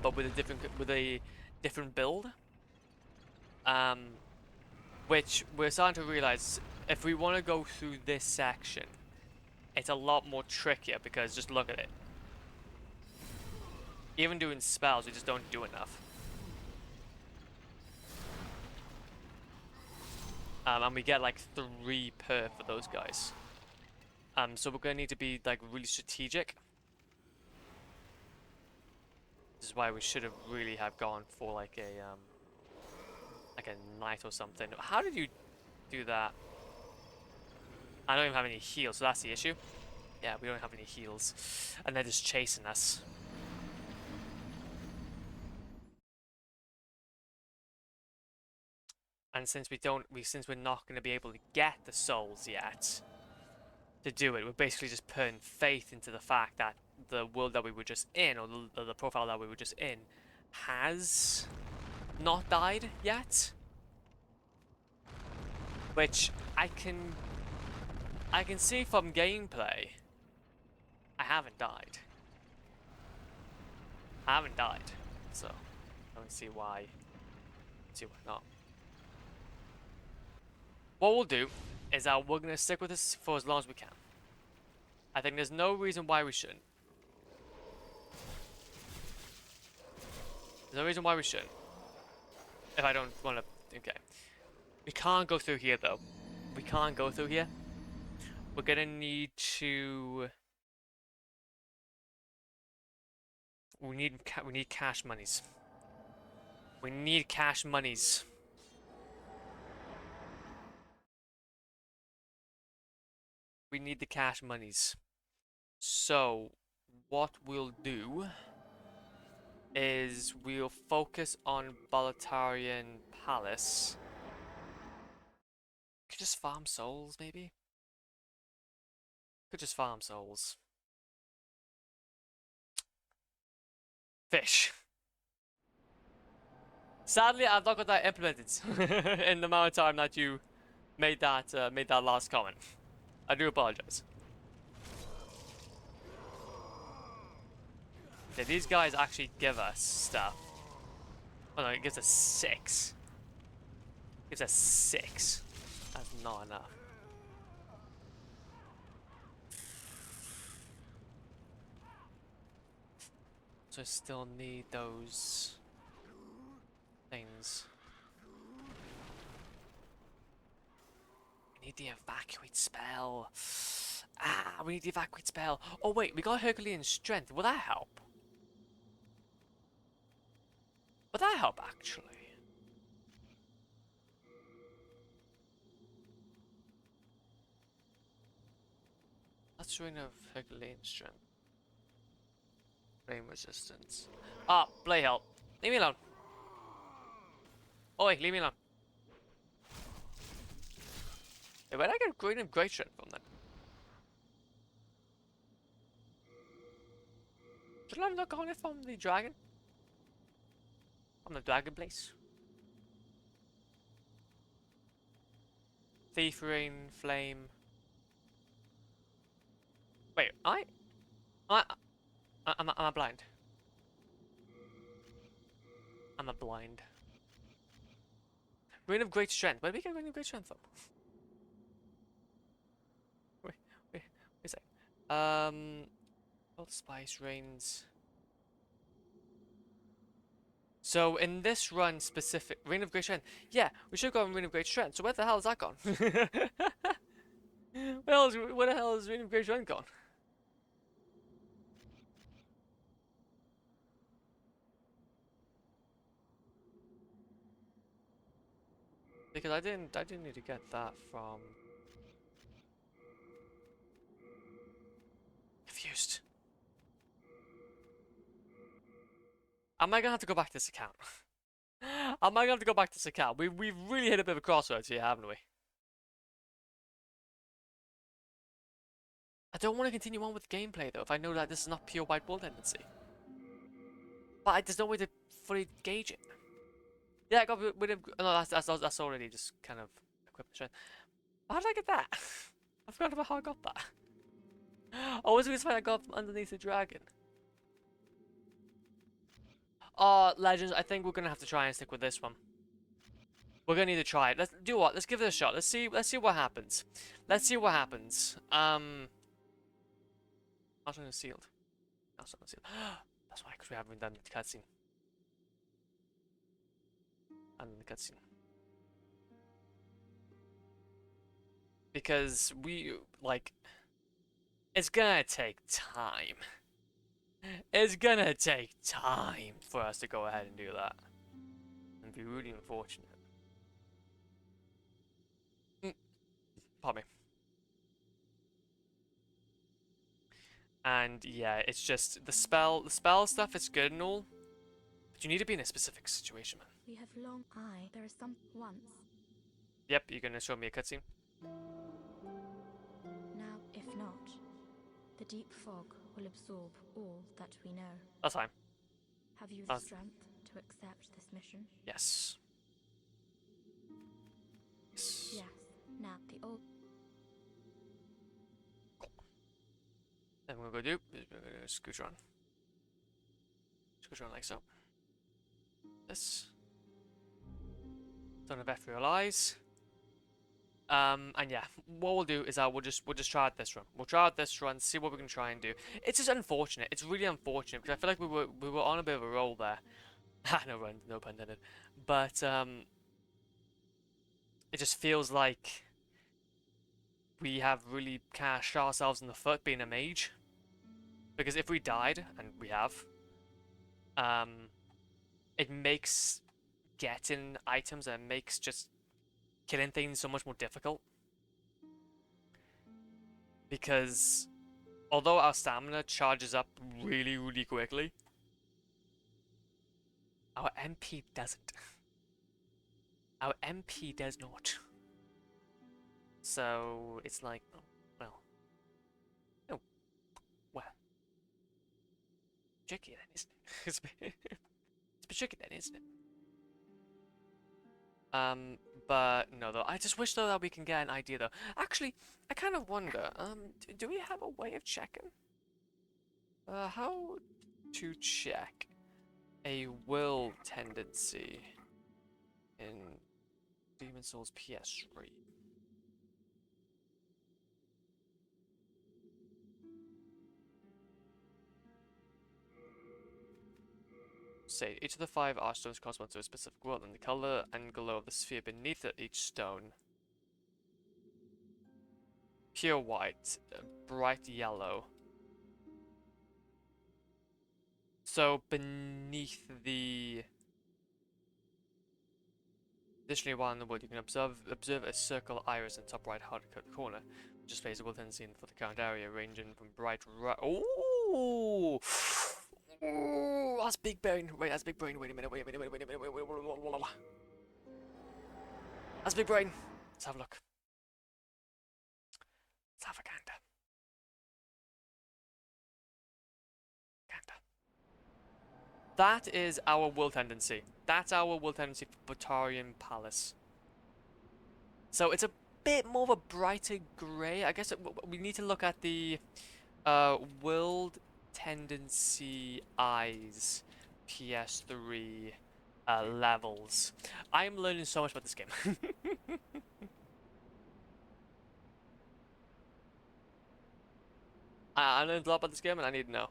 but with a different build, which we're starting to realize if we want to go through this section, it's a lot more trickier because just look at it. Even doing spells, we just don't do enough. And we get like 3 per for those guys. So we're gonna need to be like really strategic. This is why we should have really have gone for like like a knight or something. How did you do that? I don't even have any heals, so that's the issue. Yeah, we don't have any heals. And they're just chasing us. And since since we're not going to be able to get the souls yet to do it, we're basically just putting faith into the fact that the world that we were just in, or the profile that we were just in, has not died yet. Which I can see from gameplay. I haven't died. I haven't died, so I don't see why. See why not. What we'll do is that we're gonna stick with this for as long as we can. I think there's no reason why we shouldn't. There's no reason why we shouldn't. If I don't want to, okay. We can't go through here though. We can't go through here. We're gonna need to. We need cash monies. We need cash monies. We need the cash monies. So, what we'll do is we'll focus on Boletarian Palace. Could just farm souls, maybe? Could just farm souls. Fish. Sadly, I've not got that implemented in the amount of time that you made that last comment. I do apologize. Yeah, these guys actually give us stuff. Oh no, it gives us 6. It gives us 6. That's not enough. So I still need those things. We need the evacuate spell. Ah, we need the evacuate spell. Oh wait, we got Herculean strength. Will that help? Will that help actually? Let's ruin of Herculean strength. Flame resistance. Ah, play help. Leave me alone. Oi, leave me alone. Hey, where'd I get green and great strength from then? Should I not got it from the dragon? From the dragon place? Thief, rain, flame. Wait, am I blind? I'm a blind. Rain of great strength. Where did we get rain of great strength from? Wait a sec. Old spice rains. So in this run specific, rain of great strength. Yeah, we should have gone rain of great strength. So where the hell has that gone? Where the hell is rain of great strength gone? Because I didn't need to get that from. Confused. Am I gonna have to go back to this account? Am I gonna have to go back to this account? We've really hit a bit of a crossroads here, haven't we? I don't want to continue on with gameplay though if I know that this is not pure white bull tendency. But there's no way to fully gauge it. Yeah, I got rid of. No, that's already just kind of equipped strength. How did I get that? I forgot about how I got that. Oh, was it because I got from underneath the dragon? Oh, Legends, I think we're gonna have to try and stick with this one. We're gonna need to try it. Let's do what? Let's give it a shot. Let's see what happens. Let's see what happens. Also sealed. Also sealed. That's why, because we haven't done the cutscene. And the cutscene. Because it's gonna take time. It's gonna take time for us to go ahead and do that. And be really unfortunate. Pardon me. And yeah, it's just the spell stuff is good and all, but you need to be in a specific situation, man. We have long. There is some once. Yep, you're gonna show me a cutscene. Now, if not, the deep fog will absorb all that we know. That's fine. Have you the strength to accept this mission? Yes. Yes. Now, the old. Then we're gonna do is we're gonna scooter on. Scooter on like so. This. Don't have ethereal eyes. And yeah, what we'll do is we'll just try out this run. We'll try out this run, see what we can try and do. It's just unfortunate. It's really unfortunate because I feel like we were on a bit of a roll there. No run, no pun intended. But it just feels like we have really kind of shot ourselves in the foot being a mage. Because if we died, and we have, it makes getting items and it makes just killing things so much more difficult. Because although our stamina charges up really, really quickly, our MP doesn't. Our MP does not. So it's like, oh, well. Oh, well. Tricky then, isn't it? It's a bit tricky then, isn't it? But no, though. I just wish though that we can get an idea though. Actually, I kind of wonder. Do we have a way of checking? How to check a will tendency in Demon's Souls PS3? Say each of the 5 archstones correspond to a specific world, and the color and glow of the sphere beneath each stone: pure white, bright yellow. So beneath the additionally, while in the world, you can observe a circle iris in the top right hard corner, which is visible then seen for the current area, ranging from bright red. Ooh. Oh, that's big brain. Wait, that's big brain. Wait a minute. Wait. That's big brain. Let's have a look. Let's have a gander. That is our will tendency. That's our will tendency for Batarian Palace. So it's a bit more of a brighter grey. I guess we need to look at the will tendency eyes PS3 levels. I am learning so much about this game. I learned a lot about this game and I need to know.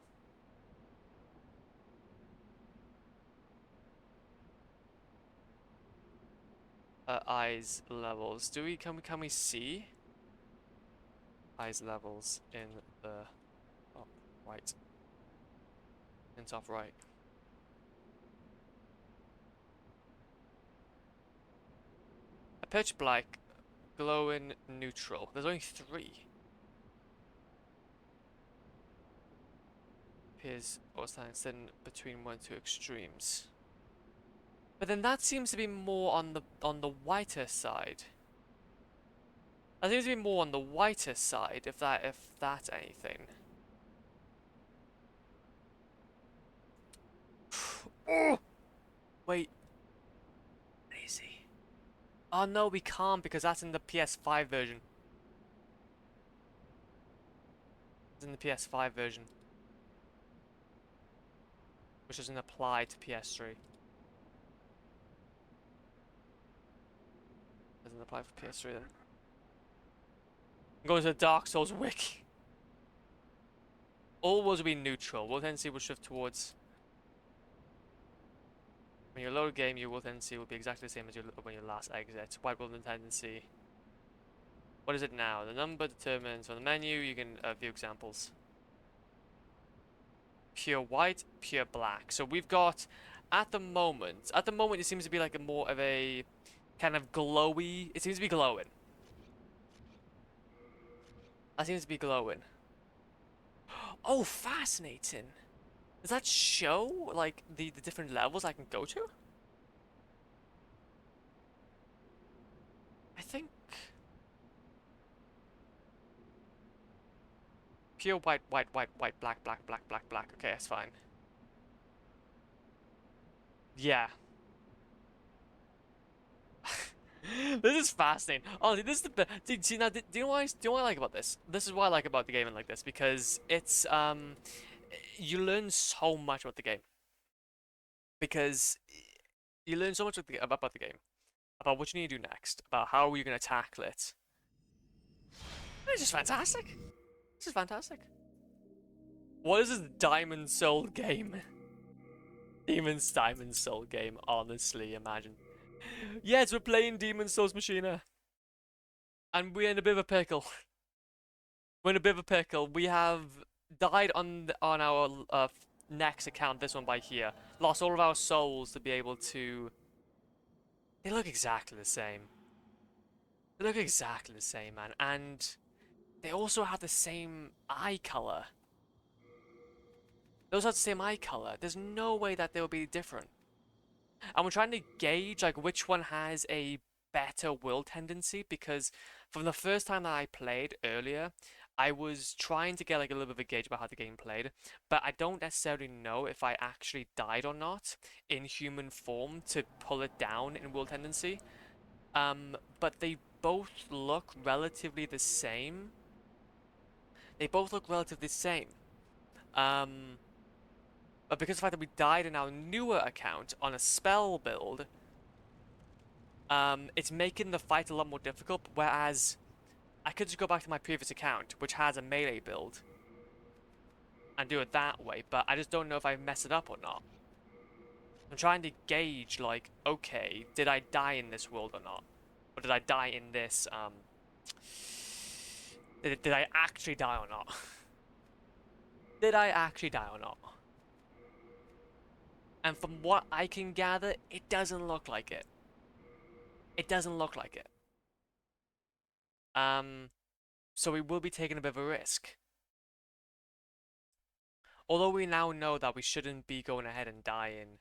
Eyes levels. Can we see eyes levels in the top right? In top right. A pitch black, glowing neutral. There's only 3. Appears or stands in between 1 and 2 extremes. But then that seems to be more on the whiter side. That seems to be more on the whiter side, if that's anything. Oh! Wait. Easy. Oh no, we can't because that's in the PS5 version. It's in the PS5 version, which doesn't apply to PS3. Doesn't apply for PS3 then. I'm going to the Dark Souls wiki. All worlds will be neutral. Will tendency will shift towards. When you load a game, your will tendency will be exactly the same as when you last exit. White will tendency. What is it now? The number determines on the menu. You can view examples. Pure white, pure black. So we've got at the moment it seems to be like a more of a kind of glowy. It seems to be glowing. That seems to be glowing. Oh, fascinating. Does that show, like, the different levels I can go to? I think... Pure white, white, white, white, black, black, black, black, black. Okay, that's fine. Yeah. This is fascinating. Honestly, this is the best. See, now, do you know why? Do you know what I like about this? This is what I like about the gaming like this, because it's you learn so much about the game. Because you learn so much about the game, about what you need to do next, about how you're gonna tackle it. It's just fantastic. This is fantastic. What is this Diamond Soul game? Demon's Diamond Soul game, honestly, imagine. Yes, we're playing Demon's Souls Machina. And we're in a bit of a pickle. We're in a bit of a pickle. We have died on our next account, this one by here. Lost all of our souls to be able to... They look exactly the same. They look exactly the same, man. And they also have the same eye color. Those have the same eye color. There's no way that they will be different. And we're trying to gauge like which one has a better will tendency, because from the first time that I played earlier, I was trying to get like a little bit of a gauge about how the game played, but I don't necessarily know if I actually died or not in human form to pull it down in will tendency. But they both look relatively the same. They both look relatively the same. But because of the fact that we died in our newer account on a spell build, it's making the fight a lot more difficult, whereas I could just go back to my previous account, which has a melee build, and do it that way, but I just don't know if I mess it up or not. I'm trying to gauge, like, okay, did I die in this world or not? Or did I die in this, did I actually die or not? Did I actually die or not? And from what I can gather, it doesn't look like it. It doesn't look like it. So we will be taking a bit of a risk. Although we now know that we shouldn't be going ahead and dying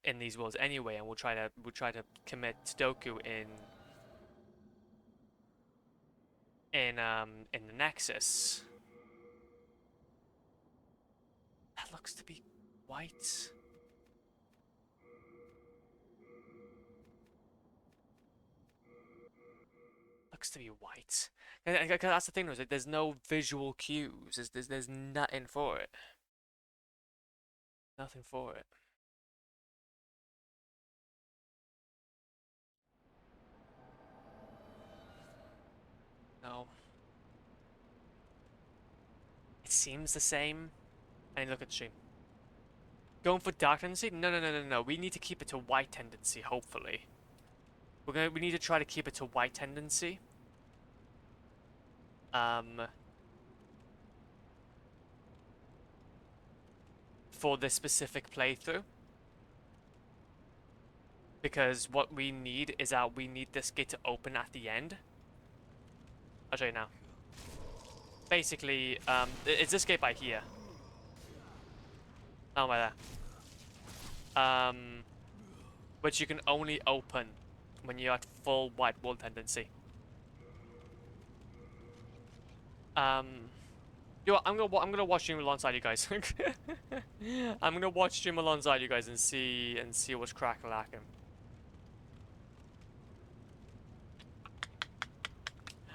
in these worlds anyway, and we'll try to commit Sudoku in the Nexus. That looks to be white. Looks to be white. Because that's the thing, is there's no visual cues. There's nothing for it. Nothing for it. No. It seems the same. I mean, look at the stream. Going for dark tendency? No. We need to keep it to white tendency, hopefully. We need to try to keep it to white tendency. For this specific playthrough. Because what we need is that we need this gate to open at the end. I'll show you now. Basically, it's this gate by here. Oh, by there. Which you can only open when you're at full white wall tendency. Yo, I'm gonna watch stream alongside you guys. I'm gonna watch stream alongside you guys and see what's crack-a-lacking.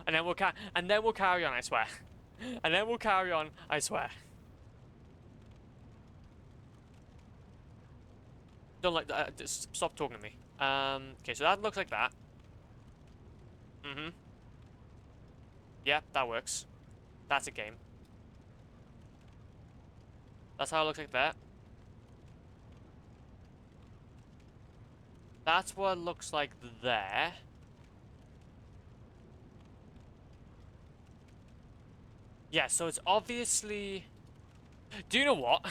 And then we'll carry on, I swear. And then we'll carry on, I swear. Don't like that. Just stop talking to me. Okay, so that looks like that. Yeah, that works. That's a game. That's how it looks like that. That's what it looks like there. Yeah, so it's obviously... Do you know what?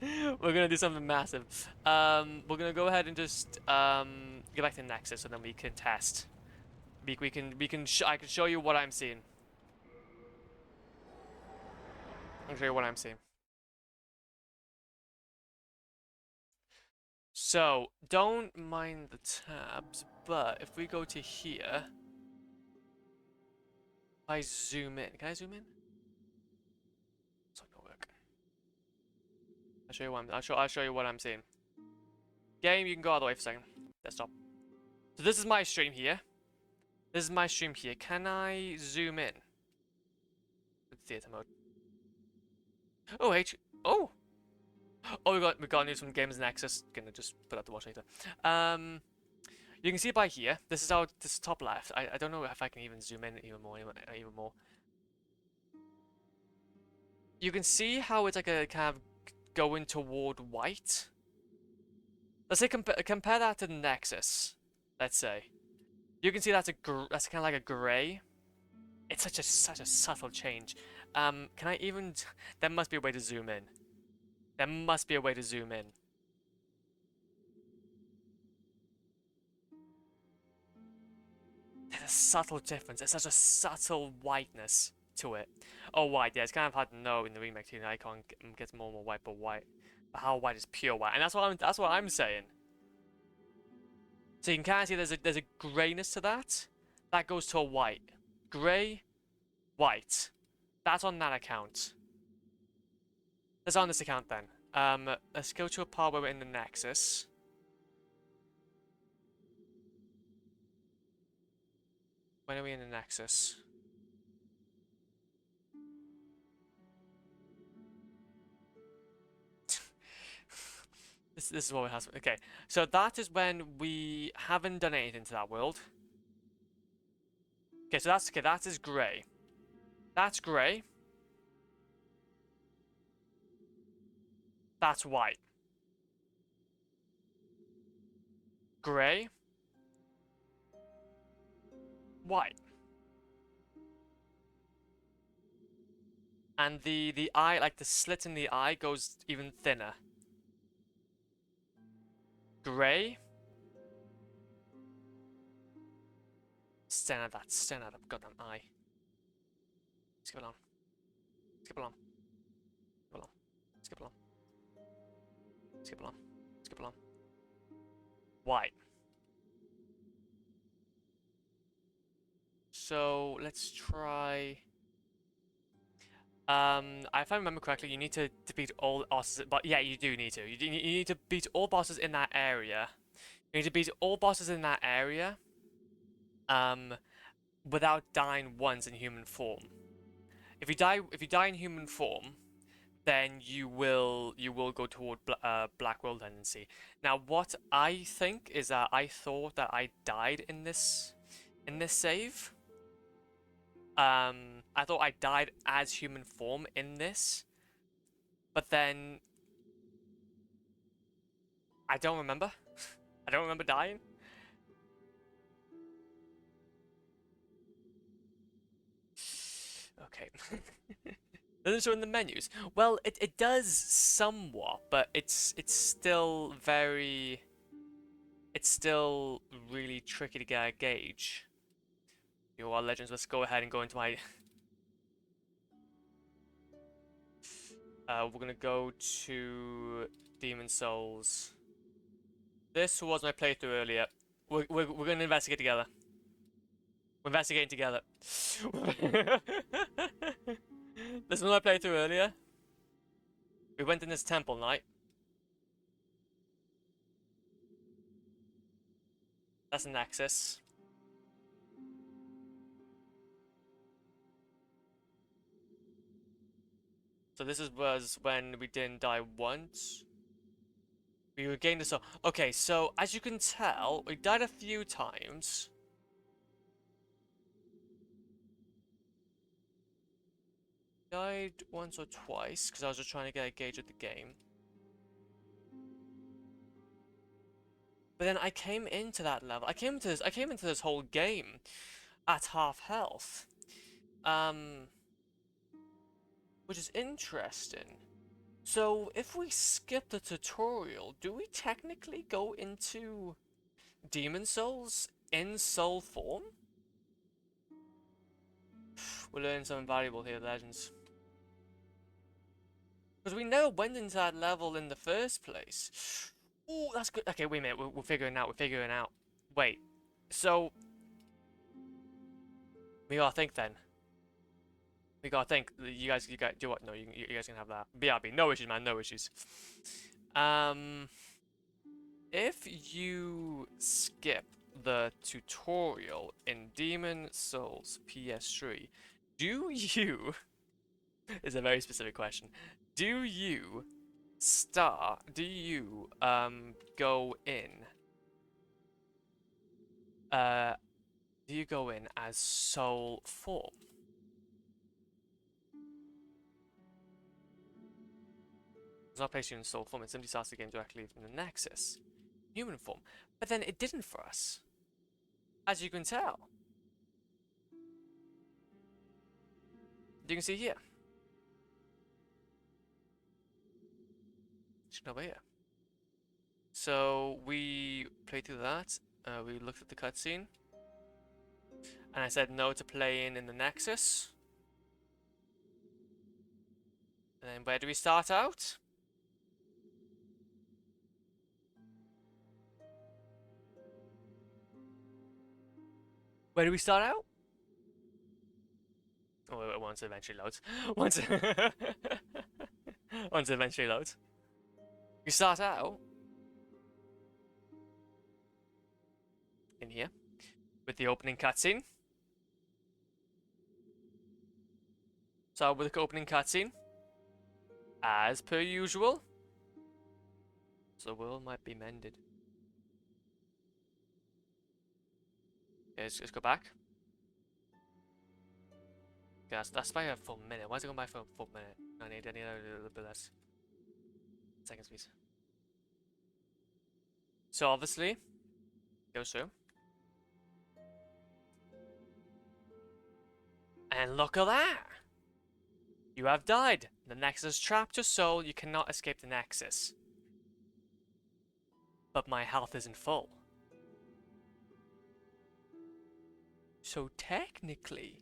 We're gonna do something massive. We're gonna go ahead and just get back to Nexus, so then we can test I can show you what I'm seeing. I can show you what I'm seeing. So, don't mind the tabs, but if we go to here, if I zoom in, can I zoom in? It's not gonna work. I'll show you what I'm seeing. Game, you can go all the way for a second. Desktop. So this is my stream here. This is my stream here. Can I zoom in? Theater mode. Oh, oh! Oh, we got news from Games Nexus. Gonna just put out the watch later. You can see it by here. This is this top left. I don't know if I can even zoom in even more. You can see how it's like a kind of going toward white. Let's say compare that to the Nexus. Let's say you can see that's kind of like a gray. It's such a subtle change. Can I even? There must be a way to zoom in. There must be a way to zoom in. There's a subtle difference. There's such a subtle whiteness to it. Oh, white. Yeah, it's kind of hard to know in the remake too. The icon gets more and more white, but white. But how white is pure white? And that's what I'm saying. So you can kind of see there's a grayness to that. That goes to a white. Gray, white. That's on that account. That's on this account then. Let's go to a part where we're in the Nexus. When are we in the Nexus? This is what we have. Okay, so that is when we haven't done anything to that world. Okay, so that is grey. That's grey. That's white. Grey. White. And the eye, like the slit in the eye, goes even thinner. Grey. Staring at that goddamn eye. Skip along. Skip along. Skip along. Skip along. Skip along. Skip along. White. So let's try. If I remember correctly, you need to defeat all bosses. But yeah, you do need to. You need to beat all bosses in that area. You need to beat all bosses in that area. Without dying once in human form. If you die in human form, then you will go toward Black World Tendency. Now, what I think is that I thought that I died in this save. I thought I died as human form in this, but then I don't remember. I don't remember dying. Okay. Doesn't show in the menus. Well, it does somewhat, but it's still really tricky to get a gauge. You are legends. Let's go ahead and go into my. We're gonna go to Demon Souls. This was my playthrough earlier. We're gonna investigate together. We're investigating together. This was my playthrough earlier. We went in this temple night. That's a Nexus. So this was when we didn't die once. We regained the soul. Okay, so as you can tell, we died a few times. Died once or twice because I was just trying to get a gauge of the game. But then I came into that level. I came into this whole game at half health. Which is interesting. So if we skip the tutorial, do we technically go into Demon Souls in soul form? We're learning something valuable here, Legends. Because we never went into that level in the first place. Ooh, that's good. Okay, wait a minute. We're figuring out. We're figuring out. Wait. So we gotta think then. We gotta think. You guys do what? No, you guys can have that. BRB. No issues, man. No issues. If you skip the tutorial in Demon Souls PS3, do you... is a very specific question. Do you go in... do you go in as soul form? It's not placed you in soul form, it simply starts the game directly from the Nexus. Human form. But then it didn't for us. As you can tell. You can see here. Over here. So we played through that. We looked at the cutscene. And I said no to playing in the Nexus. And then where do we start out? Where do we start out? Oh, once it eventually loads. Once it eventually loads. You start out in here with the opening cutscene. Start with the opening cutscene, as per usual. So the world might be mended. Okay, let's go back. Okay, that's by a full minute. Why is it going by for a full minute? I need a little bit less. Seconds, please. So obviously, goes through. And look at that! You have died. The Nexus trapped your soul. You cannot escape the Nexus. But my health isn't full. So technically,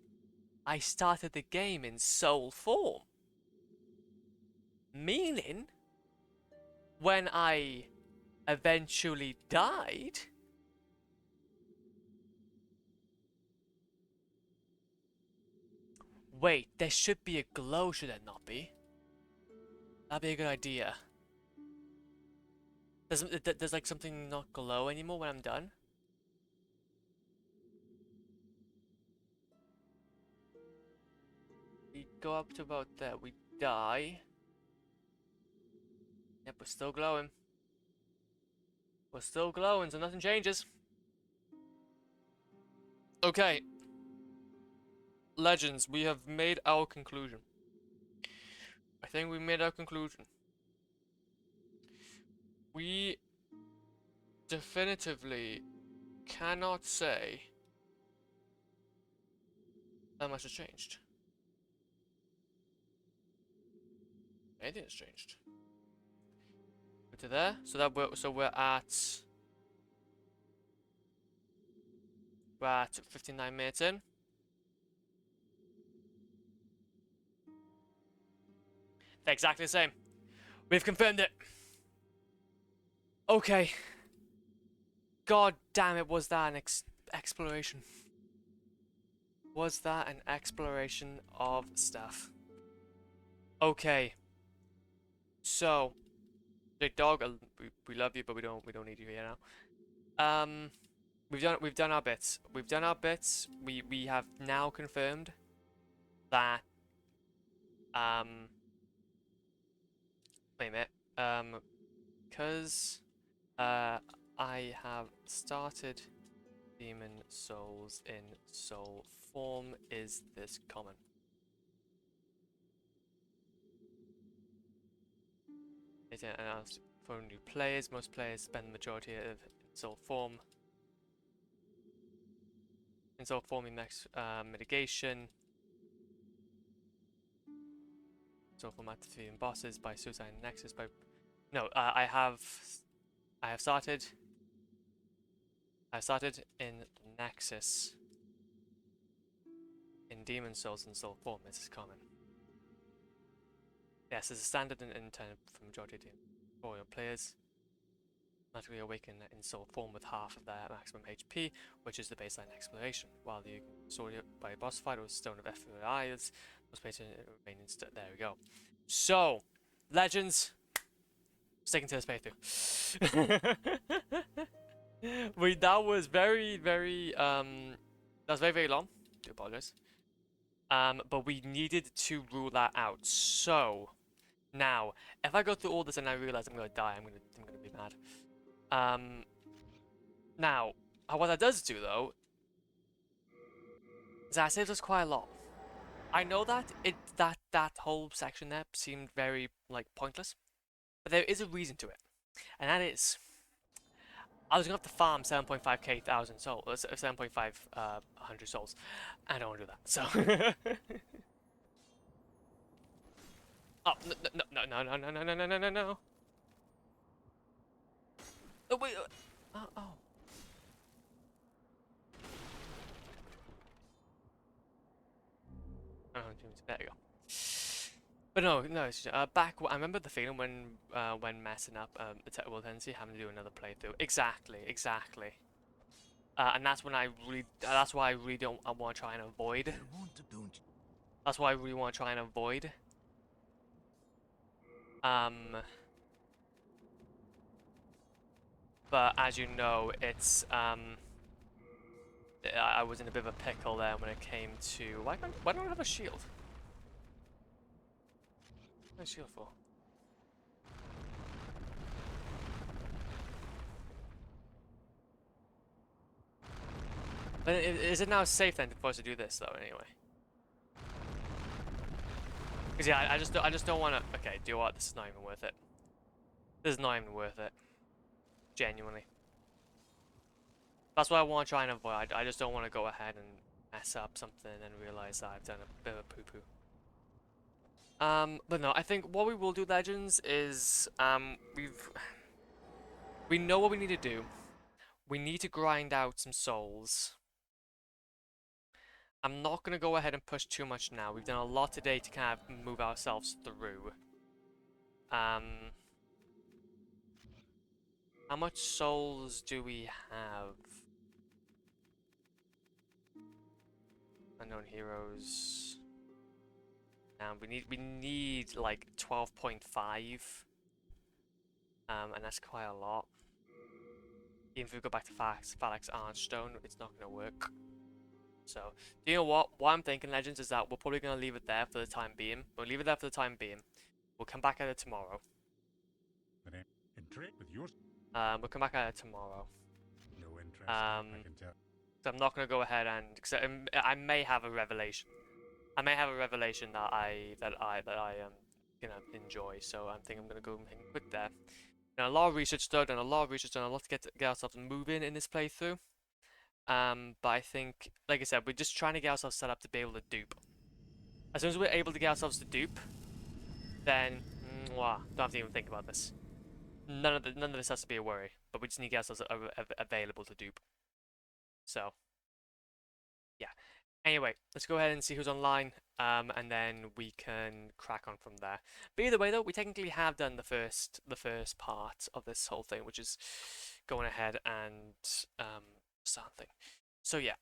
I started the game in soul form. Meaning, when I eventually died, wait, there should be a glow, should there not be? That'd be a good idea. Does like something not glow anymore when I'm done? We go up to about there, we die. Yep, we're still glowing. We're still glowing, so nothing changes. Okay. Legends, we have made our conclusion. I think we made our conclusion. We definitively cannot say that much has changed. Anything has changed. Go to there, so we're at 59 minutes in. They're exactly the same. We've confirmed it. Okay. God damn it, was that an exploration? Was that an exploration of stuff? Okay. So, Big Dog, we love you, but we don't need you here now. We've done our bits. We've done our bits. We have now confirmed that wait a minute. Because I have started Demon Souls in soul form, is this common? It's announced for new players. Most players spend the majority of soul form. In soul form, max mitigation. Soul form after defeating bosses by suicide and nexus by. No, I have started. I started in Nexus in Demon Souls in soul form. This is common. Yes, it's a standard and intended for majority of for your players. Automatically awaken in soul form with half of their maximum HP, which is the baseline exploration. While you sort it by a boss fight with Stone of Ethereal Eyes, those places remain instead. There we go. So, Legends, sticking to this playthrough. That was very long. Do apologize. But we needed to rule that out. So now, if I go through all this and I realize I'm gonna die, I'm gonna be mad. Now, what that does do though is that saves us quite a lot. I know that that whole section there seemed very like pointless, but there is a reason to it, and that is I was gonna have to farm 7.5k thousand souls, 7.5 100 souls. I don't want to do that. So, oh no. Oh wait. Oh. Oh, there you go. But no. It's, back. I remember the feeling when messing up the technical tendency, having to do another playthrough. Exactly. And that's when that's why I really don't. I want to try and avoid. That's why I really want to try and avoid. But as you know, it's I was in a bit of a pickle there when it came to why don't I have a shield? What's a shield for? But is it now safe then for us to do this though? Anyway, because yeah, I just don't want to. Okay, do you know what? This is not even worth it. This is not even worth it. Genuinely. That's what I want to try and avoid. I just don't want to go ahead and mess up something and realize that I've done a bit of a poo-poo. But no, I think what we will do, Legends, is we know what we need to do. We need to grind out some souls. I'm not gonna go ahead and push too much now. We've done a lot today to kind of move ourselves through. How much souls do we have? Unknown heroes. We need like 12.5. And that's quite a lot. Even if we go back to Phalanx Arnstone, it's not gonna work. So, do you know what? What I'm thinking, Legends, is that we're probably gonna leave it there for the time being. We'll leave it there for the time being. We'll come back at it tomorrow. But I'm intrigued with yours. We'll come back at it tomorrow. No interest. I can tell. So I'm not gonna go ahead and cause I may have a revelation. I may have a revelation that I gonna enjoy. So I think I'm gonna go and quick there. Now, a lot of research done, a lot to get ourselves moving in this playthrough. But I think, like I said, we're just trying to get ourselves set up to be able to dupe. As soon as we're able to get ourselves to dupe, then don't have to even think about this. None of this has to be a worry. But we just need to get ourselves available to dupe. So, yeah. Anyway, let's go ahead and see who's online, and then we can crack on from there. But either way, though, we technically have done the first part of this whole thing, which is going ahead and something. So yeah,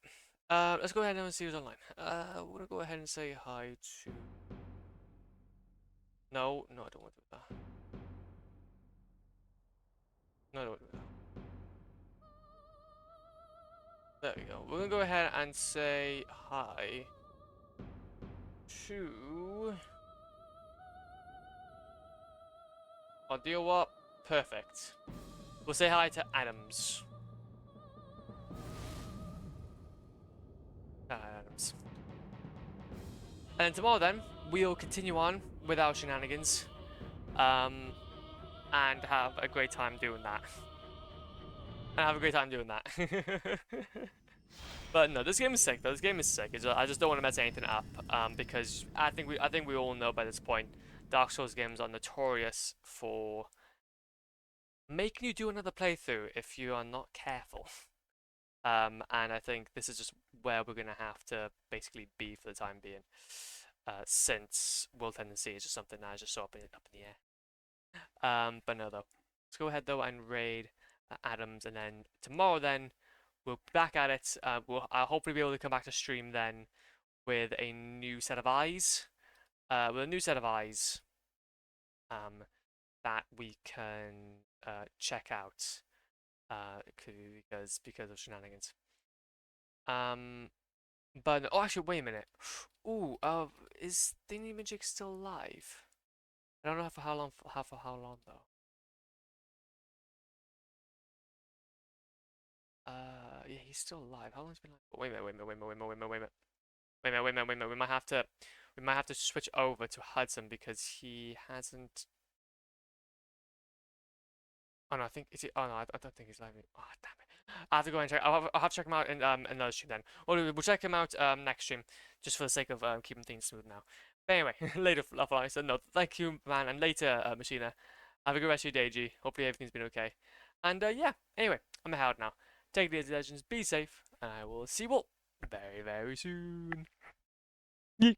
let's go ahead and see who's online. We're gonna go ahead and say hi to. No, I don't want to do that. No, I don't want to do that. There we go. We're gonna go ahead and say hi to. Oh, do you know what? Perfect. We'll say hi to Adams. Adams. And then tomorrow, then we'll continue on with our shenanigans, and have a great time doing that. But no, this game is sick though. This game is sick. I just don't want to mess anything up, because I think we all know by this point, Dark Souls games are notorious for making you do another playthrough if you are not careful. And I think this is just where we're gonna have to basically be for the time being, since World Tendency is just something that is just so up in the air. But no, though. Let's go ahead though and raid Adams, and then tomorrow then we'll be back at it. I'll hopefully be able to come back to stream then with a new set of eyes. With a new set of eyes. That we can check out. Because of shenanigans. But oh, actually, wait a minute. Ooh, is Thingy Magic still alive? I don't know for how long. For how long though? Yeah, he's still alive. How long's he been alive? Wait a minute. Wait a minute. Wait a minute. Wait a minute. Wait a minute. Wait a minute. Wait a minute. Wait a minute. Wait a minute. We might have to switch over to Hudson because he hasn't. Oh no, I think is he? Oh no, I don't think he's live. Oh damn it! I have to go and check. I'll have to check him out in another stream then. We'll check him out next stream, just for the sake of keeping things smooth now. But anyway, later, Fluffy. So no, thank you, man, and later, Machina. Have a good rest of your day, G. Hopefully everything's been okay. And yeah, anyway, I'm out now. Take it easy, legends. Be safe, and I will see you all very, very soon. Yeet.